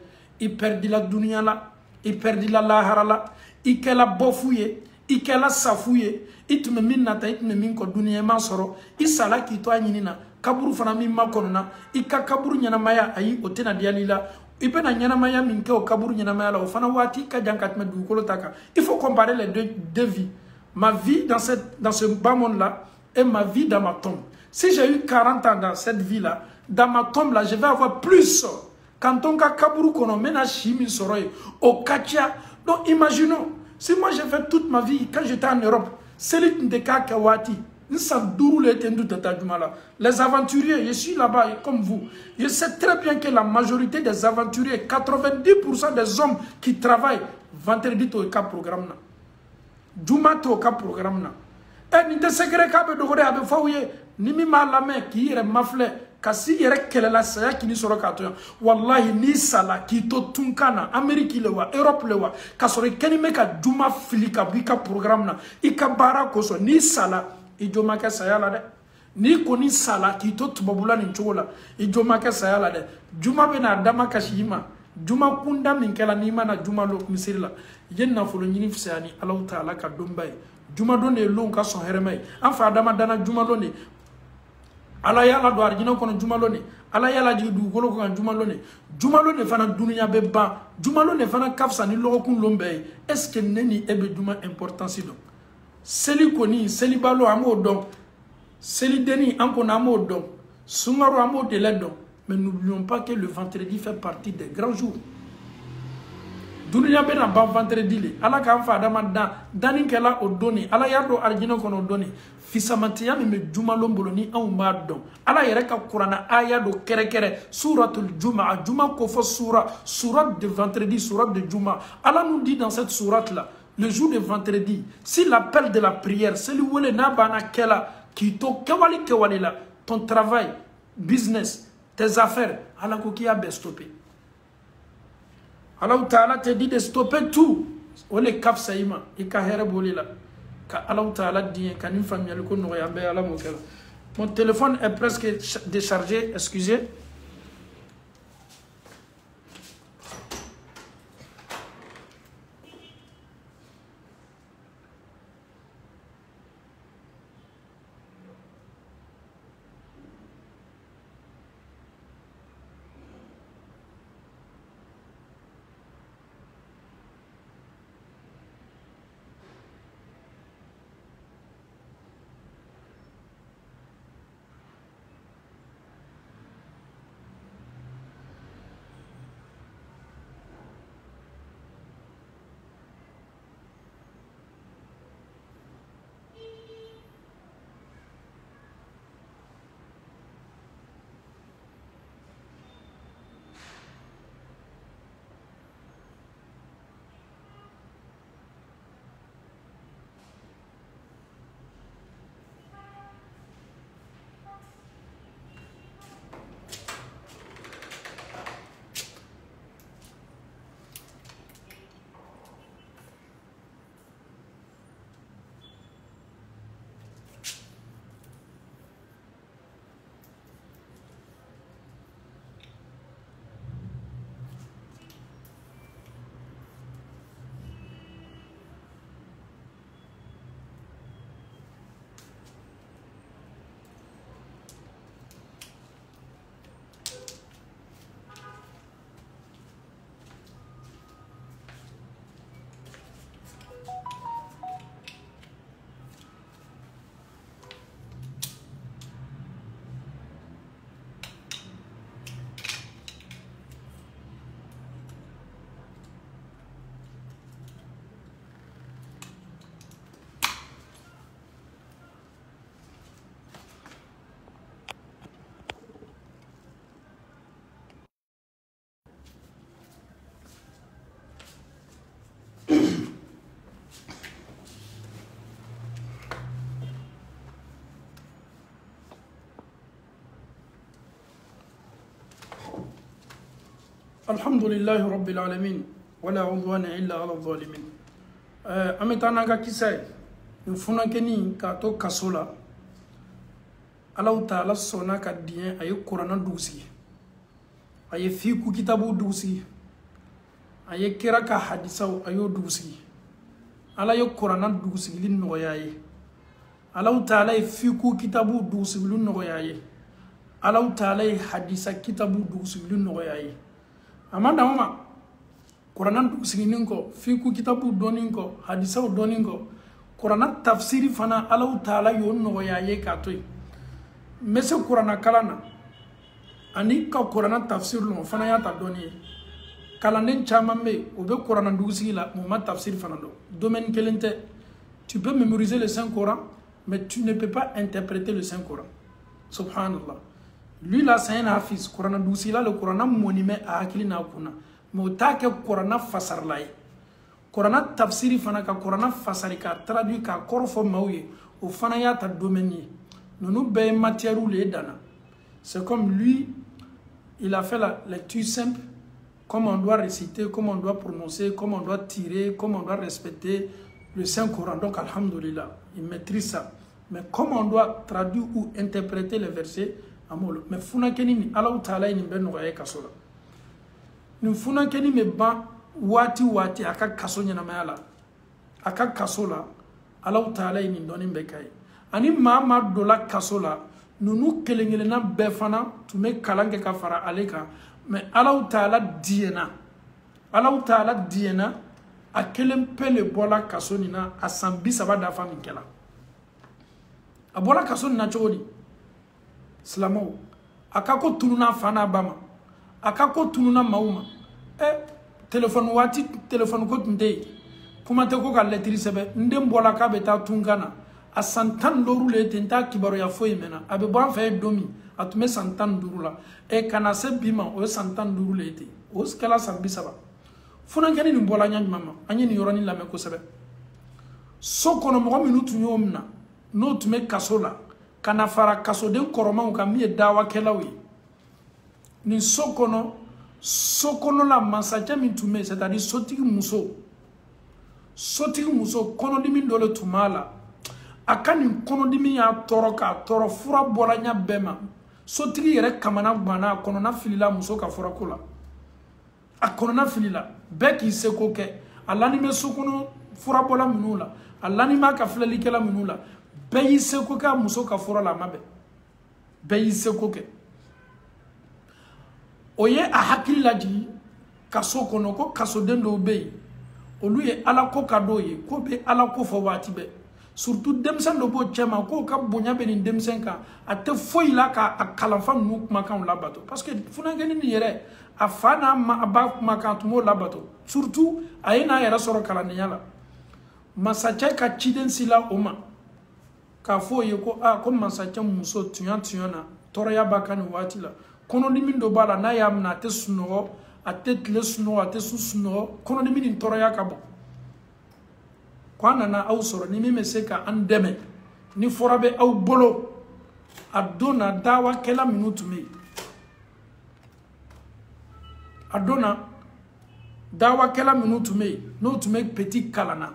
I perdi la dunia la, i perdi la lahara la, i kela bofuye, ikela safuye itme min nata itme min ko duniya ma soro isala ki to anyinina kaburu fana min makonona ika kaburu nyana maya ayi otena dialila ibena nyana maya min ke o kaburu nyana maya la o fana wati ka jankatme du kolotaka. Il faut comparer les deux vies. Ma vie dans ce bas monde là et ma vie dans ma tombe. Si j'ai eu 40 ans dans cette vie là, dans ma tombe là, je vais avoir plus. Quand on a kaburu kono mena shimi soroy au katia. Donc imaginons, si moi j'ai fait toute ma vie quand j'étais en Europe, c'est les kakawati. Les aventuriers, je suis là-bas comme vous. Je sais très bien que la majorité des aventuriers, 90% des hommes qui travaillent, vendredi au cap programme. Jumato au cap programme. Et ni te secret ka be dogore abe fawye ni mi malame ki yere mafle kasi yere kelela saya kini soro kato wallahi ni sala ki to tunkana Ameriki lewa Europe lewa kasore kenime ka juma filika bika programme na ikabara koso ni sala ijoma ka saya la de ni koni sala ki to tubabula ni chola ijoma ka saya la de juma be na dama kashima juma kunda min kala ni mana juma lo misirla yenna folo nyini fsani Allah taala ka dombay juma donne lon ka son hermay en fa dama dana juma lone ala yala do arjina kono juma lone ala yala ji du golo ko juma lone fana dunya be ba juma lone fana kafsa ni lo kun lombe est ce que neni ebe juma importance do seli koni seli balo amo don seli deni anko na amo don sungaro amo de ledon mais n'oublions pas que le vendredi fait partie des grands jours. Dunia bena ba vendredi le ala ka fa dama dani kala odoni ala yardo arjina kono odoni fisamatiya me juma lombolo ni an ma don ala yere ka qur'ana aya do kere suratul jumaa juma ko fo surat de vendredi surat de juma ala nous dit dans cette sourate là le jour de vendredi si l'appel de la prière c'est le wole na bana kela ki to kewali la ton travail business tes affaires ala ko ki a be stopper. Allah Ta'ala te dit de stopper tout. On est cap saïma. Et ka here bolila. Ka Allah Ta'ala dit ka ni famille ko no yambe ala mo kala. Mon téléphone est presque déchargé, excusez. Alhamdulillah Rabbil Alamin. Wala udwana illa ala zalimin. Ametana ka kisay. Mfuna keni ka to kasola. Allah Ta'ala sona ka dien aye Qur'ana dusi. Aye fiku kitabu dusi. Aye kira ka hadisaw ayo dusi. ala ye Qur'ana dugusigili nɔgɔya ye Allah Ta'ala ye fiku kitabu dugusigili nɔgɔya ye Allah Ta'ala ye hadisa kitabu dugusigili nɔgɔya ye amanda ma Qur'ana dugusigili ko fiku kitabu dɔni ko hadisa dɔni ko Qur'ana tafsiri fana Allah Ta'ala yo nɔgɔya ye ka to mese Qur'ana kalana ani ka Qur'ana tafsir lo fana ya ta dɔni ye kalanden caman be o be Qur'ana dugusigi la mo ma tafsir fana do domaine kelente tu peux mémoriser le Saint-Coran mais tu ne peux pas interpréter le Saint-Coran subhanallah lui là c'est un hafiz Qur'ana dugusigi la le Qur'ana monime a hakili na kuna mais ta ke Qur'ana fasar la ye Qur'ana tafsiri fana ka Qur'ana fasari ka traduit ka korfo mawye o fana ya ta domaine ye nunu be matière ou les dana c'est comme lui il a fait la lecture simple comment on doit réciter, comment on doit prononcer, comment on doit tirer, comment on doit respecter le Saint-Coran. Donc, alhamdulillah, il maîtrise ça. Mais comment on doit traduire ou interpréter les versets, mais funa keni ni Allah Ta'ala ni ben noye kasola. Ni funa keni me ban wati aka kaso nyana mayala. Aka kasola Allah Ta'ala ni doni bekai. Ani mama dola kasola nunu kelengelena befana tume kalange ka fara aleka. Mais Allah Ta'ala diena a kelen pele bola kasonina a sambi saba da fami kela a bola kasonina chodi slamo akako tununa fana bama akako tununa mauma téléphone wati téléphone ko tunde kuma te ko ka lettre sebe ndem bola ka beta tungana a santan loru le tenta kibaro ya foyi mena abe bon fa domi atume santan duru la e kana se bima o santan duru le te o skala sambi saba funa ngani ni bola nyanya mama anyi ni yoroni la me ko sebe so kono mo minutu nyomna no tume kasola kana fara kaso den koroma o kam mi dawa kelawi ni sokono la masaja min tume c'est-à-dire sotigi muso kono dimi dole tumala akani kono dimi ya toro fura bola nya bema sotigi yere kamana gbana kono na filila muso ka fura kola akono na filila beki seko ke alani me sokono fura bola munula alani ma ka filali kela munula beyi seko ka muso ka fura la mabe beyi seko ke oye a hakili laji kaso kono ko kaso dendo beyi oluye ala ko kado ye ko be ala ko fo wati be surtout demsen do bo chema ko ka bonya be ni demsen ka ate foyi la ka akalanfa nu kuma kan la bato parce que funa ngeni ni yere afana ma aba kuma kan tumo la bato surtout ayina yera soro kala ni yala masacha ka chiden sila oma ka foye ko ko masacha muso tuyana toroya bakani wati la kono dimi do bala na yamna te suno ate tle suno ate suno kono dimi ni toroya ka bo kwana na au soro ni meme seka andeme ni forabe au bolo adona dawa kela minutu me adona dawa kela minutu me no to make petit kalana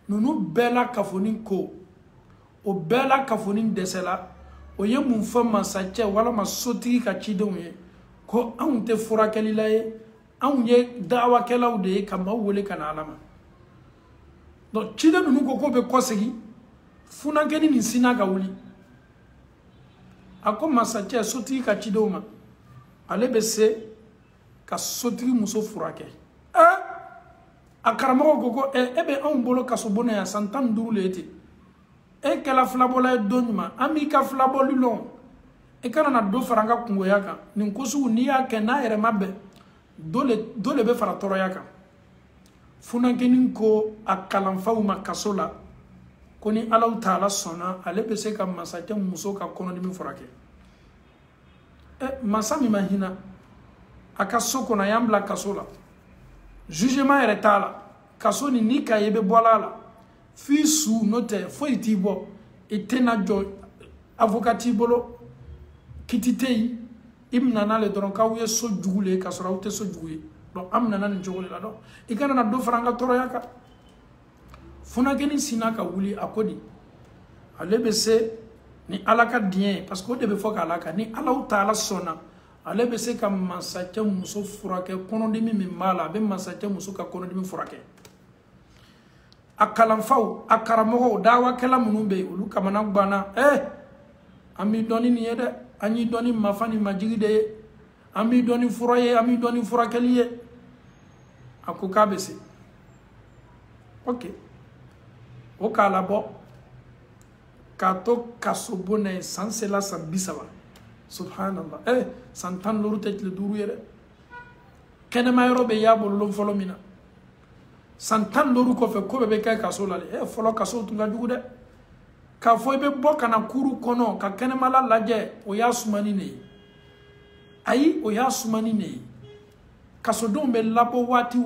nunu bela kafonin ko o bela kafonin desela o ye mun fa masache wala masoti ka chidonye ko an te fora kelilaye an ye dawa kela ude kama wole kana alama donc chide nunu ko be kosegi funa ngeni ni sina ga wuli ako masache soti ka chidoma ale bese ka soti muso furake akaramo gogo ebe an bolo ka sobona ya santan duru leti e kala flabola donima ami ka flabolu long e kana na do faranga kungo yaka ni nkosu ni yake na ere mabe dole be fara toro yaka funa kenin ko akalanfa uma kasola koni Allah Ta'ala sona ale be se ka masake muso ka kono dimi forake masami mahina akasoko na yambla kasola jugement ere tala kasoni ni ka yebe bolala fi su note foi tibo etena jo avocati bolo kititei imnana le doron ka wuye so jugule ka sora ute so juguye donc amnana ni jogole la do ikana na do faranga toro yaka funa geni sinaka wuli akodi alebe se ni alaka dien parce que debe foka alaka ni Allah Ta'ala sona alebe se ka masache muso furake kono dimi mi mala be masache muso ka kono dimi furake akalanfaw akaramogo dawa kala munube ulu kamana gbana ami doni ni yede ani doni mafani majigide ami doni furaye ami doni furakeliye akuka bese ok o kala bo kato kasobone sansela sambisaba subhanallah santan luru tet le duru yere kene mayro be yabo lo folo mina santan luru ko fe ko be kay kasola le folo kaso tunga jugude ka fo be boka na kuru kono ka kene mala laje o ya sumani ne ayi o ya sumani ne kaso don be labo wati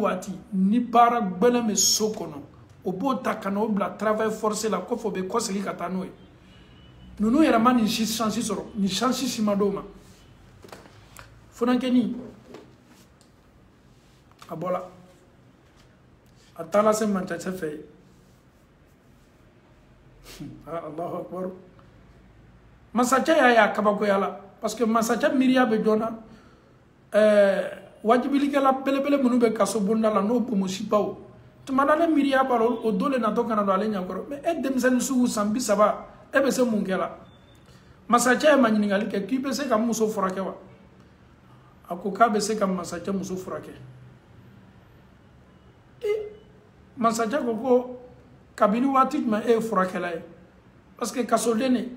ni bara gbele me sokono o bo takana o bla travail forcé la ko fo be ko segi katano e nunu yera mani chance soro ni chance si madoma fonankeni abola atala se manchache fe Allahu akbar masacha ya kabako yala parce que masacha miria be dona wajibili kala bele munu be kaso bonda la no pomosipawo tumana le miria balo o dole na to kana do ale nyankoro mais edem sen su sambi saba ebe se mungela masacha manyini ngali ke kibe se kam muso furake wa akuka be se kam masacha muso furake masacha koko kabini wati ma furakela parce que kasodene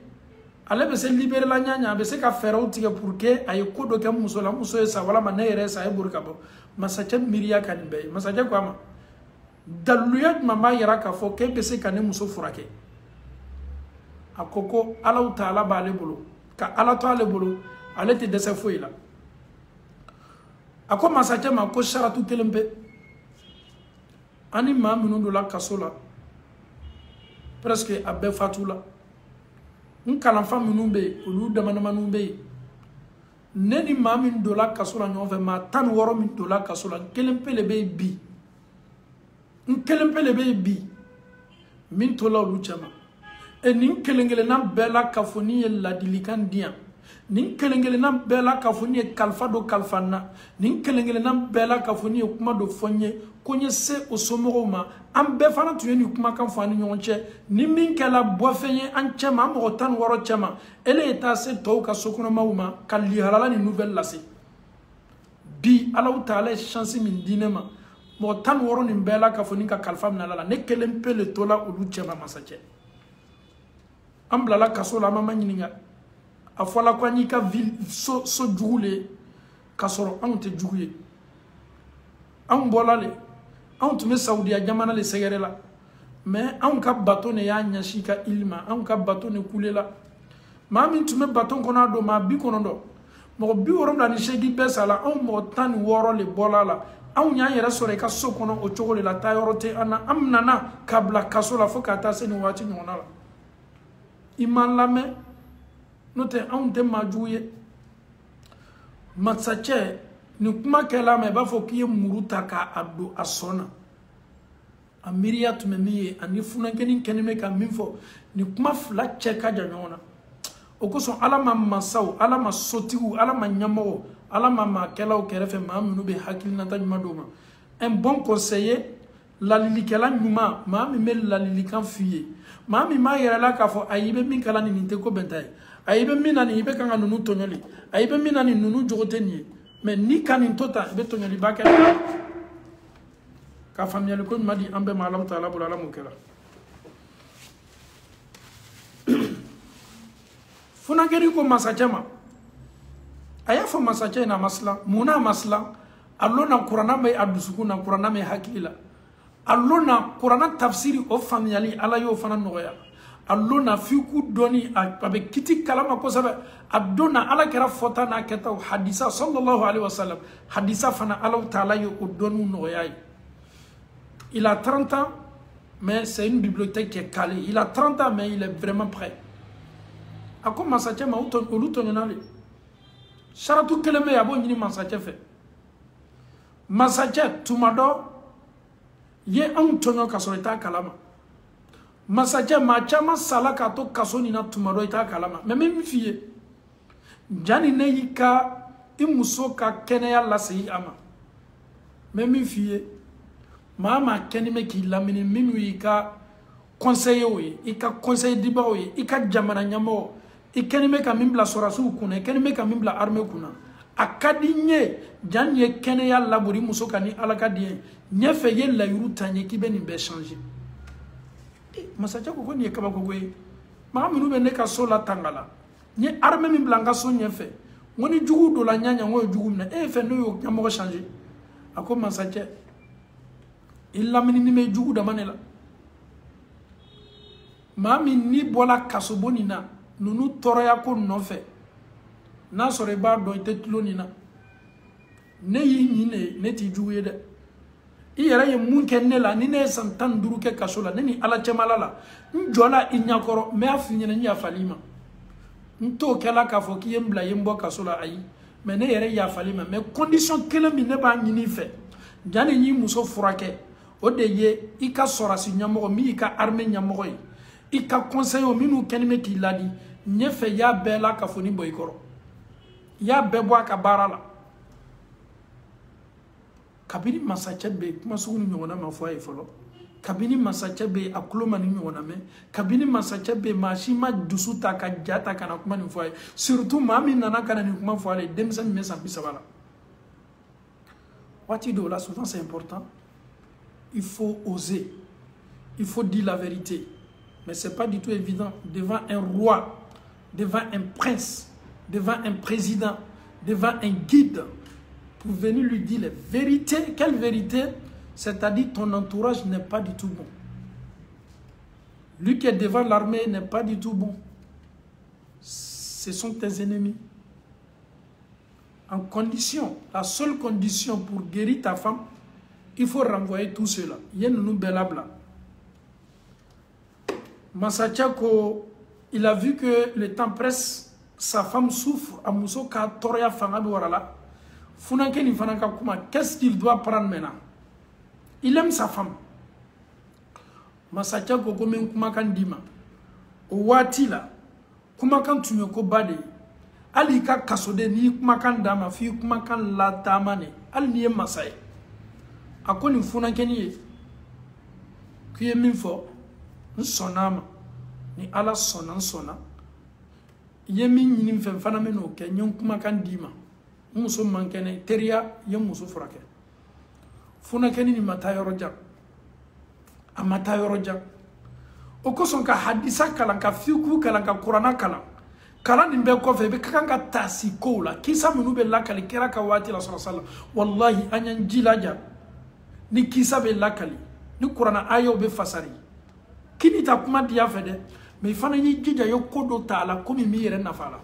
ale be se libérer la nyanya be se ka faire outige pour que ay ko do ke muso la muso sa wala ma nere sa e burka bo masacha miria kan be masacha ko ama daluyat mama yara ka fo ke be se kan muso furake akoko ala taala bale bolo ka ala to ale bolo ale te dese foila ako masacha ma ko sharatu kelembe ani ma minu do la kasola presque abbe fatula kalan fa minu be olu damana manu be neni ma min do la kasola nyon fe ma tan woro min do la kasola kelempele be bi kelempele be bi min to la olu chama nin kelengele nam bela kafoni la dilikan dia nin kelengele nam bela kafoni kalfa do kalfanna nin kelengele nam bela kafoni kuma do fonye konye se osomoroma ambe fana tuyeni kuma kan fani nyonche ni min kala bofenye anchema mo tan woro chema ele eta se to ka sokuno mauma kalli halala ni nouvelle lase bi ala taala chance min dinema mo tan woro ni bela kafoni ka kalfa na lala ne kelempe le tola olu chema masache ambla la kasola mama nyininga afola kwa nyika ville so jugule kasoro ante juguye am bolale on tume Saudi jamana le segerela mais on ka bateau ne ya nyashika ilma on ka bateau ne kulela mami tume bateau kona do ma bi kono do mo bi worom la ni shegi besala on mo tan woro le bolala on nya yera sore ka sokono o chogole la tayorote ana amnana kabla kasola fokata seni wati nyonala iman lame note on te majuye matsache ni kuma kela me ba fo kiye muruta ka abdu asona amiria tumemiye ani funa kenin kenime ka minfo ni kuma fla cheka janyona okoso alama masaw alama sotigu alama nyamo alama makela o kerefe mamunu be hakilina tajuma doma un bon conseiller la lilikela nyuma mami mel la lilikan fiye mami ma yera la ka fo ayibe min kala ni nte ko bentay ayibe minani ibe kanga nunu tonyoli ayibe minani nunu jogoteni mais ni kanin tota be tonyoli bakel ka famille ko madi ambe malam taala bulala mukela funa geri ko masachema aya fo masache na masla muna masla allona qur'ana may adusukuna qur'ana may hakila allona qur'ana tafsiri o famille ala yo fana noya allona fiku doni abe kiti kalama ko sabe adona ala kera fota na keta hadisa sallallahu alaihi wasallam hadisa fana ala taala yo donu noya il a 30 ans mais c'est une bibliothèque qui est calée il a 30 ans mais il est vraiment prêt ako masache ma uton olutonali sharatu keleme yabo nyini masache fe masache tumado ye an tonyo kaso ita kalama masache ma chama sala ka to kaso ni na tumado ita kalama meme fiye jani ne yika imuso ka kene ya lasi ama meme fiye Mama kenime ki lamini minu ika conseiller oye, ika conseiller diba oye, ika jamana nyamo, ikenime ka mimbla sorasu kuna, ikenime ka mimbla arme kuna. Akadi nye, jan ye kene ya laburi muso kani alakadi nye feye la yuru tanye kibe ni be changer. Masacha koko nye kaba koko ye. Mama minu be ne ka so la tangala. Nye arme mimbla nga so nye fe. Ngoni jugu do la nyanya ngoy jugu mna. Fe no yo nyamo changer. Ako masacha. Illa mini ni me jugu da manela. Mami ni bola kasoboni na. Nunu toroya ko nofe. Na sore ba do ite tloni na. Ne yi ni ne ti jugu ye de. Iyera ye mun kenne la ni ne santan duru ke kasola ne ni ala chemala la. Njola inyakoro me afinye na nya falima. Nto kela ka fo ki yembla yembo kasola ayi. Me ne yere ya falima me condition kele mi ne ba nyini fe. Jani nyi muso furake. Ode ye ika sorasi nyamoro mi ika arme nyamoro yi. Ika conseil minu kenime ki ladi nyefe ya bela ka foni boykoro. Ya bebo aka barala. Kabini masachebe kuma suguni nyona mafwa ifolo. Kabini masachebe akuloma ni nyona me. Kabini masachebe mashima dusuta ka jata kana kuma ni mfwa. Surtout mami nana kana ni kuma mfwa le demsa ni mesa bisabala. What you do là souvent c'est important. Il faut oser. Il faut dire la vérité. Mais ce n'est pas du tout évident devant un roi, devant un prince, devant un président, devant un guide, pour venir lui dire les vérités. Quelle vérité? C'est-à-dire ton entourage n'est pas du tout bon. Lui qui est devant l'armée n'est pas du tout bon. Ce sont tes ennemis. En condition, la seule condition pour guérir ta femme, il faut renvoyer tout cela. Il y a une belle blabla. Masachako, il a vu que le temps presse, sa femme souffre, a muso ka toria fanga warala. Funanke ni fanaka kuma, qu'est-ce qu'il doit prendre maintenant? Il aime sa femme. Masachako comme kuma kan dima. Owati la, kuma kan tunyoko bade. Ali ka kasode ni kuma kan dama fi kuma kan la tamane. Ali ni masai. Akoni funanke ni kuye minfo. Nsonama ni ala sona yemi nyini mfe fana me no ke nyon kuma kan dima muso mankene teria ye muso furake funa keni ni matayoro jak amatayoro jak okoson ka hadisa kala ka fiku kala ka qur'ana kala ni be ko fe be kanga tasi ko la kisa munu be lakali kera ka wati la sallallahu wallahi anyan jilaja ni kisa be lakali ni qur'ana ayo be fasari kini ta kuma dia fede mais fana yi jija yo kodo tala komi mi yere nafala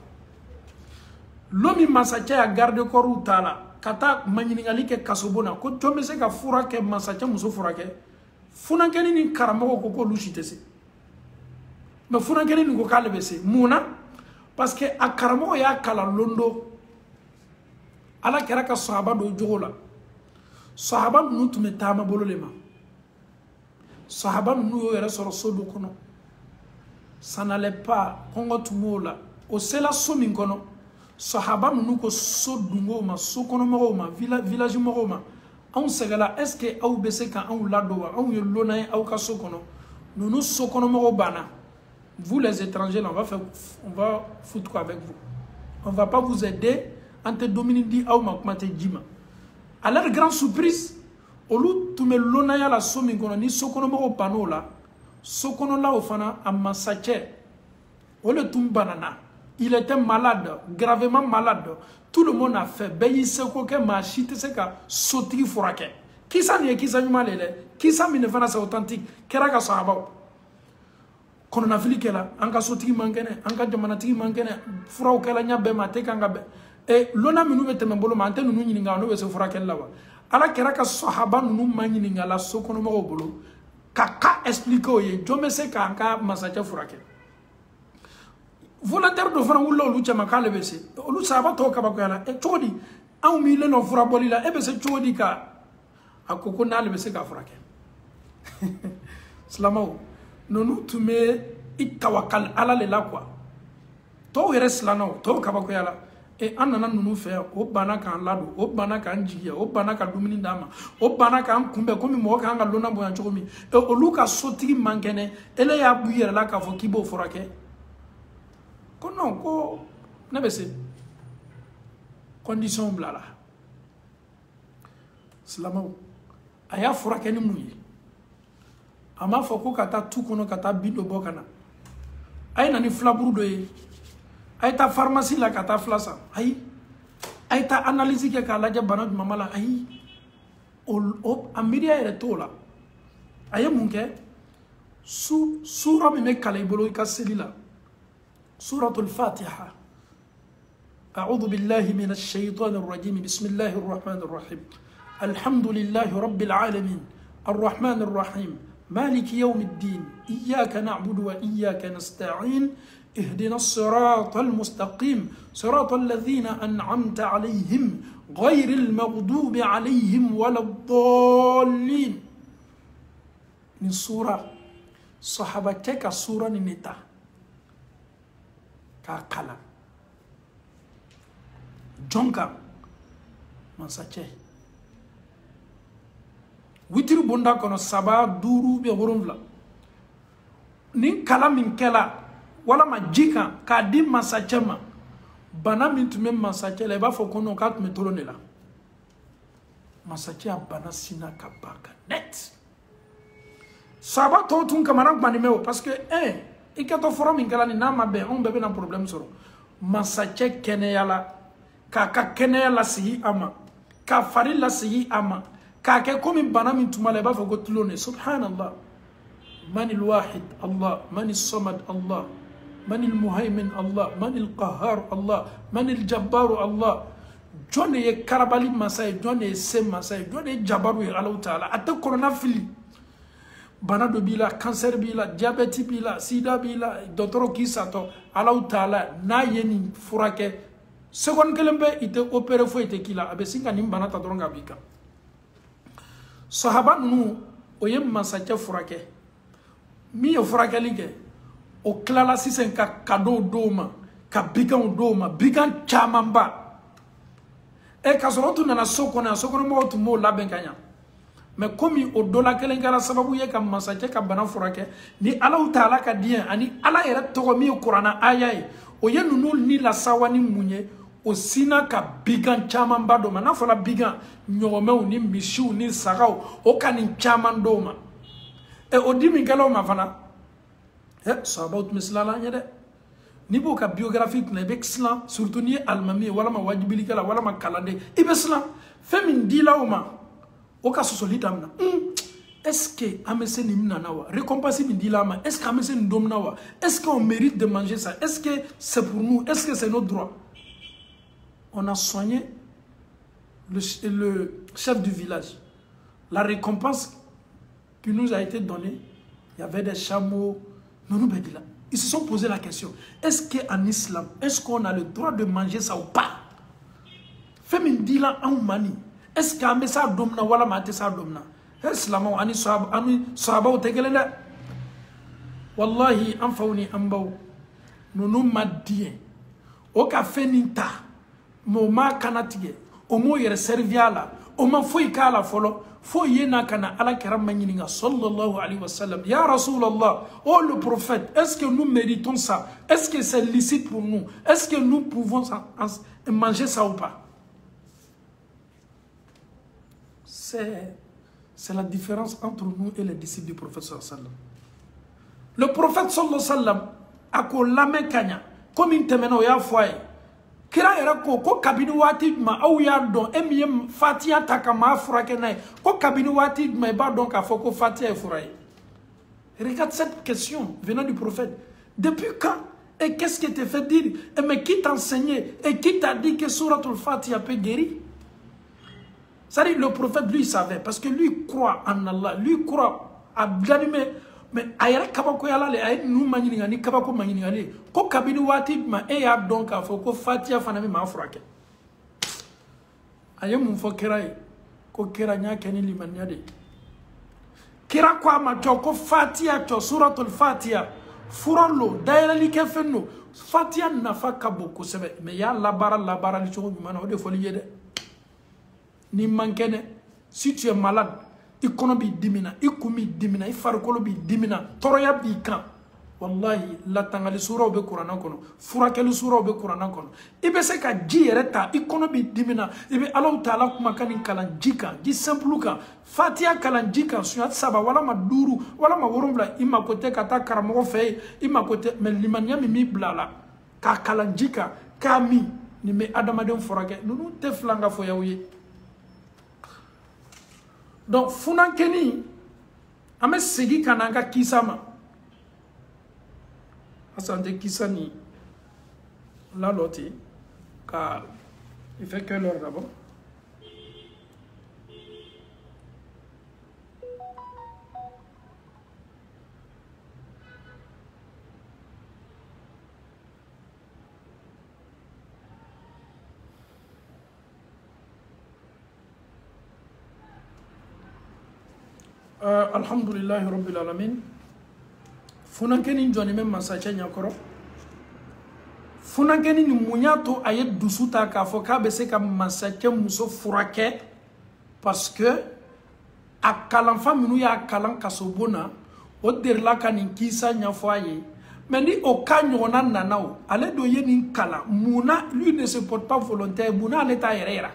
lomi masacha ya garde koru tala kata manyiningali ke kasobona ko to mese ka fura ke masacha muso fura ke funa keni ni karamo ko lushitese mais funa keni ni ko kalebese muna parce que akaramo ya kala londo ala kera ka sahaba do jogola sahaba nutume tama bololema Sahaba nous yere soro sodo kono. Ça n'allait pas kongo tumola. O sela somin kono. Sahaba nous ko sodungo ma sokono mo ma village mo ma. On segala est-ce que au bese kan on la dowa on yo lonay au ka sokono. Nous sokono mo bana. Vous les étrangers là, on va foutre quoi avec vous. On va pas vous aider ante domini di au ma kumate jima. À leur grande surprise olu tume lona ya la somi kono ni sokono mo pano la sokono la ofana amasache ole tumbanana il était malade gravement malade tout le monde a fait beyi seko ke machite seka soti furake kisa ni kisa nyuma lele kisa mi ne fana c'est authentique kera ka sahaba kono na fili kela anka soti mangene anka jamana tigi mangene furaw kala nyabe ma te kanga be e lona minu bete membolo ma ante nunu nyini nga no be se furake lawa ala kera ka sahaba nunu manyini ngala sokono mo bolo kaka explique oye jome se ka anka masacha furake volontaire do fana wulo lu chama kale bese lu sahaba to ka bakoyala e chodi an mi le no fura bolila e bese chodi ka akoko na le bese ka furake slamo nonu tume itawakal ala le la quoi to yere slano to ka bakoyala e anana nunu fe o bana kan lado o bana kan jigia o bana kan dumuni dama o bana kan kumbe komi mo kan ga lona boyan chokomi e oluka sotigi mankene ele ya bu yere la ka fo kibo forake ko non ko na bese condition blala slamo aya forake ni muyi ama fo ko kata tu kono kata bido bokana ay nani flaburu do yi ay ta pharmacie la kata flasa ay ta analyse ke kala ja banat mamala ay o amiria ere tola ay munke sura me kala ibolo ka selila suratul fatiha a'udhu billahi minash shaitanir rajim bismillahir rahmanir rahim alhamdulillahi rabbil alamin arrahmanir rahim مالك يوم الدين إياك نعبد وإياك نستعين اهدنا الصراط المستقيم صراط الذين أنعمت عليهم غير المغضوب عليهم ولا الضالين من سورة صحابتك سورة نتا كاكالا جونكا من ساتشي witiri bonda kono saba duru be worumla nin kala min kela wala ma jika ka di masachema bana min tume masachela ba fo kono ka tume tolonela masache bana sina ka baka net saba to tun kamara gbani mewo parce que ikato foro min kala ni na mabe on bebe na problème soro masache kene yala ka kene yala si ama ka fari la si ama كاكي كومي بنا من تمالي بافا قلت لوني سبحان الله من الواحد الله من الصمد الله من المهيمن الله من القهار الله من الجبار الله جوني يكربالي مساي جوني سم مساي جوني جبارو الله تعالى أتى كورونا فيلي بنا دو بيلا كانسر بيلا ديابيتي بيلا سيدا بيلا دكتورو كيساتو الله تعالى نا يني فراكي سكون كلمة إتى أوبرا فو إتى كيلا أبسينغا نيم بنا تدرونغا بيكا sahaba nu o ye masache furake mi ye furakeli ke o klala sisen ka kado doma ka bigan doma bigan chamamba e ka sorotu nana sokona mo tu mo laben kanya mais komi o dola kelen kala sababu ye ka masache ka bana furake ni Allah taala ka dien ani Allah yere togo mi qur'ana ayaye o ye nunu ni la sawani munye o sina ka bigan chaman ba do ma na fola bigan nyomew ni mishiw ni sagaw o kanin chaman do ma e o dimi galo ma fana sabaut mislala nya de ni bo ka biographique na be islam surtout ni almami wala ma wajibili kala wala ma kalande ibe islam femin dila o ma o ka sosolita mna est-ce que amese ni mna nawa récompense min dila ma est-ce que amese ni dom nawa est-ce qu'on mérite de manger ça est-ce que c'est pour nous est-ce que c'est notre droit. On a soigné le chef du village. La récompense qui nous a été donnée, il y avait des chameaux. Ils se sont posé la question, est-ce qu'en islam, est-ce qu'on a le droit de manger ça ou pas? Femindila en mani. Est-ce qu'à messa domna wala mate sa domna? Islam ani sahaba o tegelele. Wallahi anfauni ambaw. Nunu madien. O ka feninta. Moma kanatige o mo yere serviala o ma foi kala folo foi yena kana ala karam manyininga sallallahu alayhi wa sallam ya rasulallah oh le prophète est-ce que nous méritons ça est-ce que c'est licite pour nous est-ce que nous pouvons manger ça ou pas c'est la différence entre nous et les disciples du prophète sallallahu alayhi wa sallam le prophète sallallahu alayhi wa sallam a ko lame kanya comme une temeno ya foye kira era ko kabini wati ma aw ya don emiem fatia takama furake nay ko kabini wati ma ba donc a foko fatia e furaye. Regarde cette question venant du prophète. Depuis quand et qu'est-ce qui te fait dire mais qui t'a enseigné et qui t'a dit que Suratul Fatiha peut guérir? C'est-à-dire le prophète lui savait parce que lui croit en Allah, lui croit à Vladimir. Mais ayara kabako yala le ay nu manyini ngani kabako manyini ngani ko kabini wati ma e ya donc a fo ko fatia fana mi ma frake aye mun fo kirai ko kira nya keni liman nyade kira kwa ma to ko fatia to suratul fatiha furalo dayelali kɛ fɛn no fatiya nafa ka bon kosɛbɛ mais y'a labaarali cogo ɲuman na o de fɔli ye dɛ ni man kɛnɛ si tu es malade i kɔnɔ b'i dimina i kun b'i dimina i farikolo b'i dimina tɔɔrɔya b'i kan wallahi latangali suraw bɛ kuranna kɔnɔ furakɛli suraw bɛ kuranna kɔnɔ i bɛ se ka ji yɛrɛ ta i kɔnɔ b'i dimina i bɛ Alahu Taala kumakan nin kalan ji kan ji simple kan fatiya kalan ji kan suɲɛ 3 walama 5 walama 7 i mako tɛ ka taa karamɔgɔ fɛ yen i mako tɛ mais limaniya min b'i bila a la k'a kalan ji kan k'a min nin bɛ adamaden furakɛ ninnu tɛ filan ka fɔ y'aw ye donc funankɛni an bɛ segin ka na an ka kisa ma Asante kisa ni la loti ka il fait quelle heure d'abord? Alhamdulillahi rabbil alamin. Funankeni jɔni bɛ masakɛ ɲɛkɔrɔ funankeni ni mun y'a to a ye dusu ta k'a fɔ k'a bɛ se ka masakɛ muso furakɛ parce que a kalanfa minnu y'a kalan kasobon na o derila ka nin kisa ɲɛfɔ a ye mais ni o ka ɲɔgɔnna nana o ale dɔ ye nin kalan munna lui ne se porte pas volontaire munna ale t'a yɛrɛ yira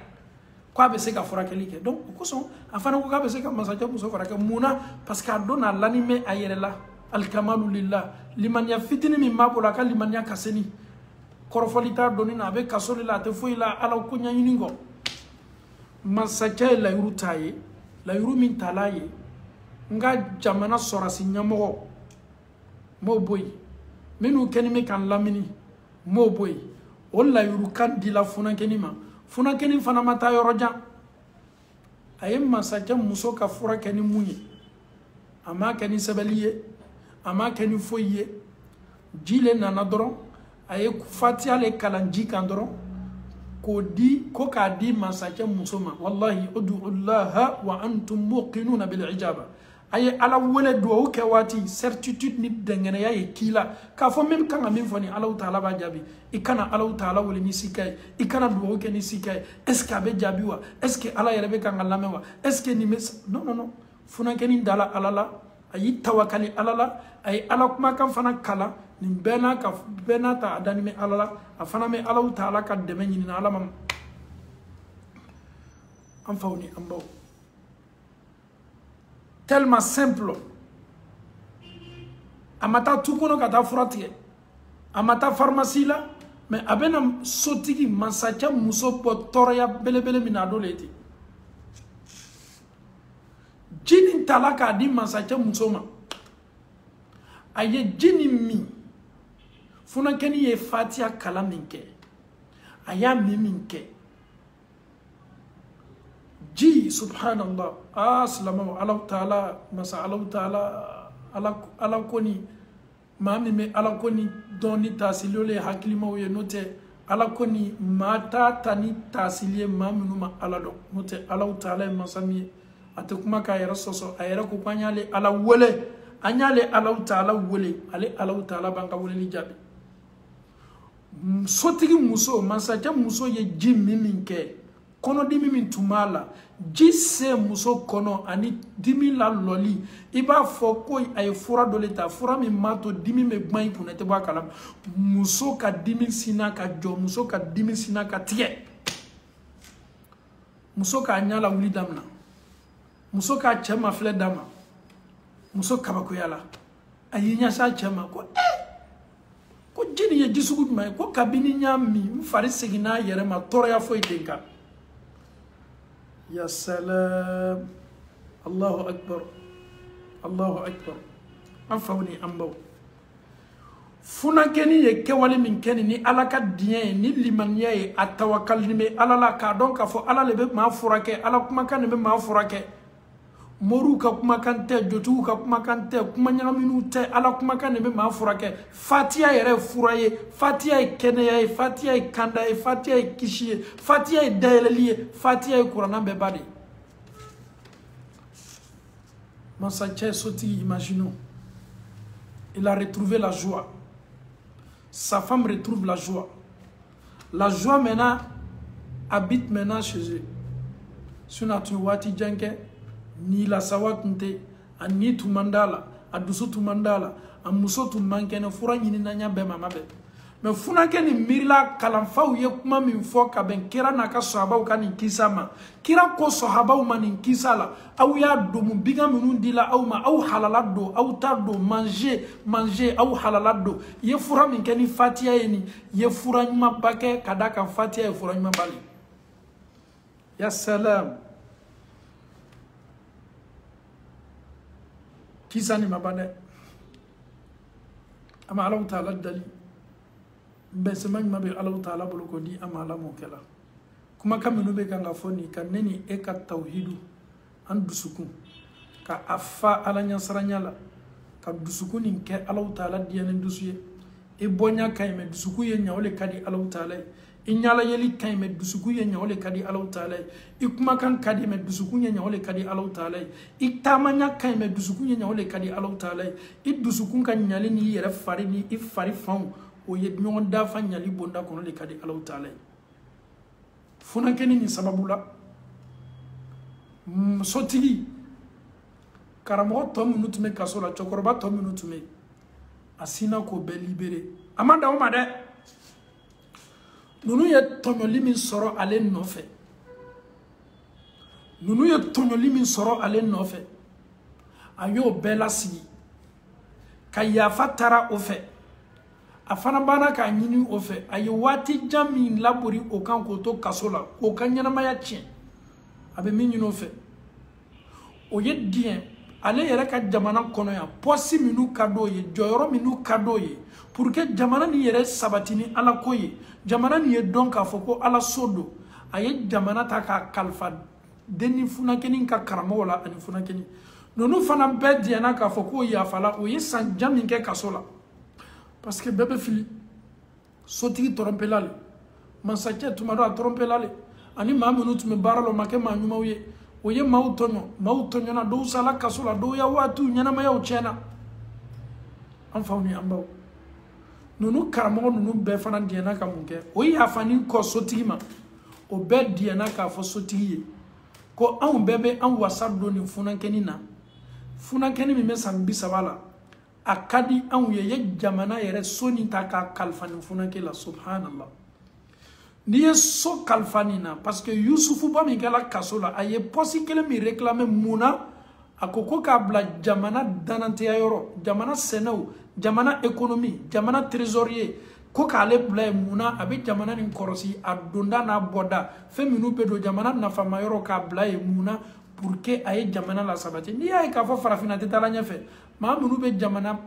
k'a bɛ se ka furakɛli kɛ donc o kosɔn a fana ko k'a bɛ se ka masakɛ muso furakɛ munna parce que a dɔn a lanimɛ a yɛrɛ la alkamalu lillah limaniya fitini min b'a bolo a ka limaniya ka seni kɔrɔfɔli t'a dɔnni na a bɛ kaso de la a tɛ foyi la ala ko ɲɛɲini kɔ masakɛ ye layiru t'a ye layiru min tala ye n ka jamana sɔrasi ɲɛmɔgɔ m'o bɔ yen minnu kɛni bɛ k'an lamini m'o bɔ yen o layiru kan dila funankɛni ma funankɛni fana ma taa yɔrɔ jan a ye masakɛ muso ka fura kɛ ni mun ye a m'a kɛ ni sɛbɛnni ye a m'a kɛ ni foyi ye ji le nana dɔrɔn a ye fatiya le kalan ji kan dɔrɔn k'o di ko k'a di masakɛ muso ma wallahi udu'ullaha wa antum muqinuna bil ijaba a ye ala wele duwawu kɛ waati certitude ni dɛngɛnɛya ye k'i la k'a fɔ min kan ka min fɔ ni Alahu Taala b'a jaabi i kana Alahu Taala wele ni sika ye i kana duwawu kɛ ni sika ye est ce que a bɛ jaabi wa est ce que ala yɛrɛ bɛ kan ka lamɛn wa est ce que nin bɛ non non non funankɛni dala ala la a y'i tawakali ala la a ye ala kumakan fana kalan nin bɛɛ n'a ta a dani bɛ ala la a fana bɛ Alahu Taala ka dɛmɛ ɲini na ala ma an faw ni an baw tellement simple a ma taa tu kɔnɔ ka taa fura tigɛ a ma taa pharmacie la mais a bɛna sotigi masakɛ muso bɔ tɔɔrɔya belebele min na a dɔ le ten ji nin tala k'a di masakɛ muso ma a ye ji nin min funankɛni ye fatiya kalan min kɛ a y'a min kɛ ji subhanallah silamɛw Alahu Taala masa Alahu Taala ala koni maa min bɛ ala koni dɔn ni taasili o le ye hakilimaw ye n'o tɛ ala koni maa t'a ta ni taasili ye maa minnu ma ala dɔn n'o tɛ Alahu Taala ye masa min ye a tɛ kuma k'a yɛrɛ sɔsɔ a yɛrɛ ko k'an y'ale ala wele an y'ale Alahu Taala wele ale Alahu Taala b'an ka weleli jaabi sotigi muso masakɛ muso ye ji min kɛ kɔnɔdimi min tun b'a la ji se muso kɔnɔ ani dimi la lɔli i b'a fɔ ko a ye fura dɔ le ta fura min b'a to dimi bɛ guwan i kunna i tɛ bɔ a kalama muso ka dimi sina ka jɔ muso ka dimi sina ka tigɛ muso k'a ɲɛ lawuli daminɛ muso k'a cɛ mafilɛ d'a ma muso kabakoya la a y'i ɲɛsin a cɛ ma ko ko ji nin ye ji sugu jumɛn ye ko kabini n y'a min n fari seginna a yɛrɛ ma tɔɔrɔya foyi tɛ n kan ya salam Allahu akbar an faw ni an baw funankɛni ye kɛwale min kɛ ni ala ka diɲɛ ye ni limaniya ye a tawakalini bɛ ala la k'a dɔn k'a fɔ ala le bɛ maa furakɛ ala kumakan de bɛ maa furakɛ moriw ka kumakan tɛ jotigiw ka kumakan tɛ kuma ɲagaminiw tɛ ala kumakan de bɛ maa furakɛ fatiya yɛrɛ ye fura ye fatiya ye kɛnɛya ye fatiya ye kanda ye fatiya ye kisi ye fatiya ye dayɛlɛli ye fatiya ye kuranna bɛɛ ba de masakɛ sotigi imagine Il a retrouvé la joie. Sa femme retrouve la joie. La joie maintenant habite maintenant chez eux. Sunatu wati janke ni la sawatunte ani tu mandala adusu tu mandala amuso tu mankene fura nyini nanya be mama be. Mais funake ni mirila kalamfaw ye kuma min fo ka ben kira na ka sahabaw ka nin kisa ma kira ko sahabaw ma nin kisa la aw ya do mu biga minun dila aw ma aw halala do aw ta do manger aw halala do ye fura min ke ni fatiya ye ni ye fura nyuma bake kada ka fatiya ye fura nyuma bali ya salam kisa ni mabane ama Allah ta'ala dali Besemagne mabe Allah Ta'ala boloko di amala mokela kuma kamenu be kanga foni kaneni e ka tauhidu an dusukun ka afa ala nyasaranyala ka dusukun ke Allah Ta'ala dianen dusuye e bonya kayme dusuku ye nyawle kadi Allah Ta'ala e nyala yeli kayme dusuku ye nyawle kadi Allah Ta'ala e kuma kan kadi me dusuku ye nyawle kadi Allah Ta'ala e tamanya kayme dusuku ye nyawle kadi Allah Ta'ala e dusukun kan nyali ni yere fari ni e fari faun o ye nyon da fa nyali bonda kono le kadi Allah Ta'ala funa keni ni sababula sotigi karamo to minutume kasola chokoroba to minutume asina ko be libéré amanda o made nunu ye tonyoli min soro ale nofe nunu ye tonyoli min soro ale nofe ayo bela sigi kayafa tara o fe afana bana ka nyini o fe ayi wati jami labori o kan ko to kasola o kan nyana ya tien abe min nyino fe o ye dien ale yere ka jamana kono ya posi minu kado ye joyoro minu kado ye pour que jamana ni yere sabatini ala koye jamana ni ye don ka foko ala sodo aye jamana ta ka kalfa deni funakeni ka karamo wala ani funakeni nonu fana be diana ka foko ya fala o ye san jami ke kasola parce que bébé fili sotigi trompelale mansake tumado a trompelale ani mamunu tume baralo make ma nyuma ye oye mautonyo na do sala kasula do ya watu nyana ma ya uchena amfauni ambao nunu karamo nunu be fana diana ka munke oye afani ko sotigi ma o be diana ka fo sotigi ko an bebe an wasado ni funankeni na funankeni mi mesam bisabala akadi an ye jamana yere soni ta ka kalfani funake la subhanallah ni ye so kalfani na parce que Yusufu ba mi kala kasola aye posi kele mi réclamer muna akoko ka bla jamana danante yoro jamana senau jamana économie jamana trésorier ko ka le bla muna abe jamana ni korosi adonda na boda feminu pedo jamana na fama yoro ka bla muna pour que aye jamana la sabati ni ay ka fo farafina tetala nya fe ma munu be jamana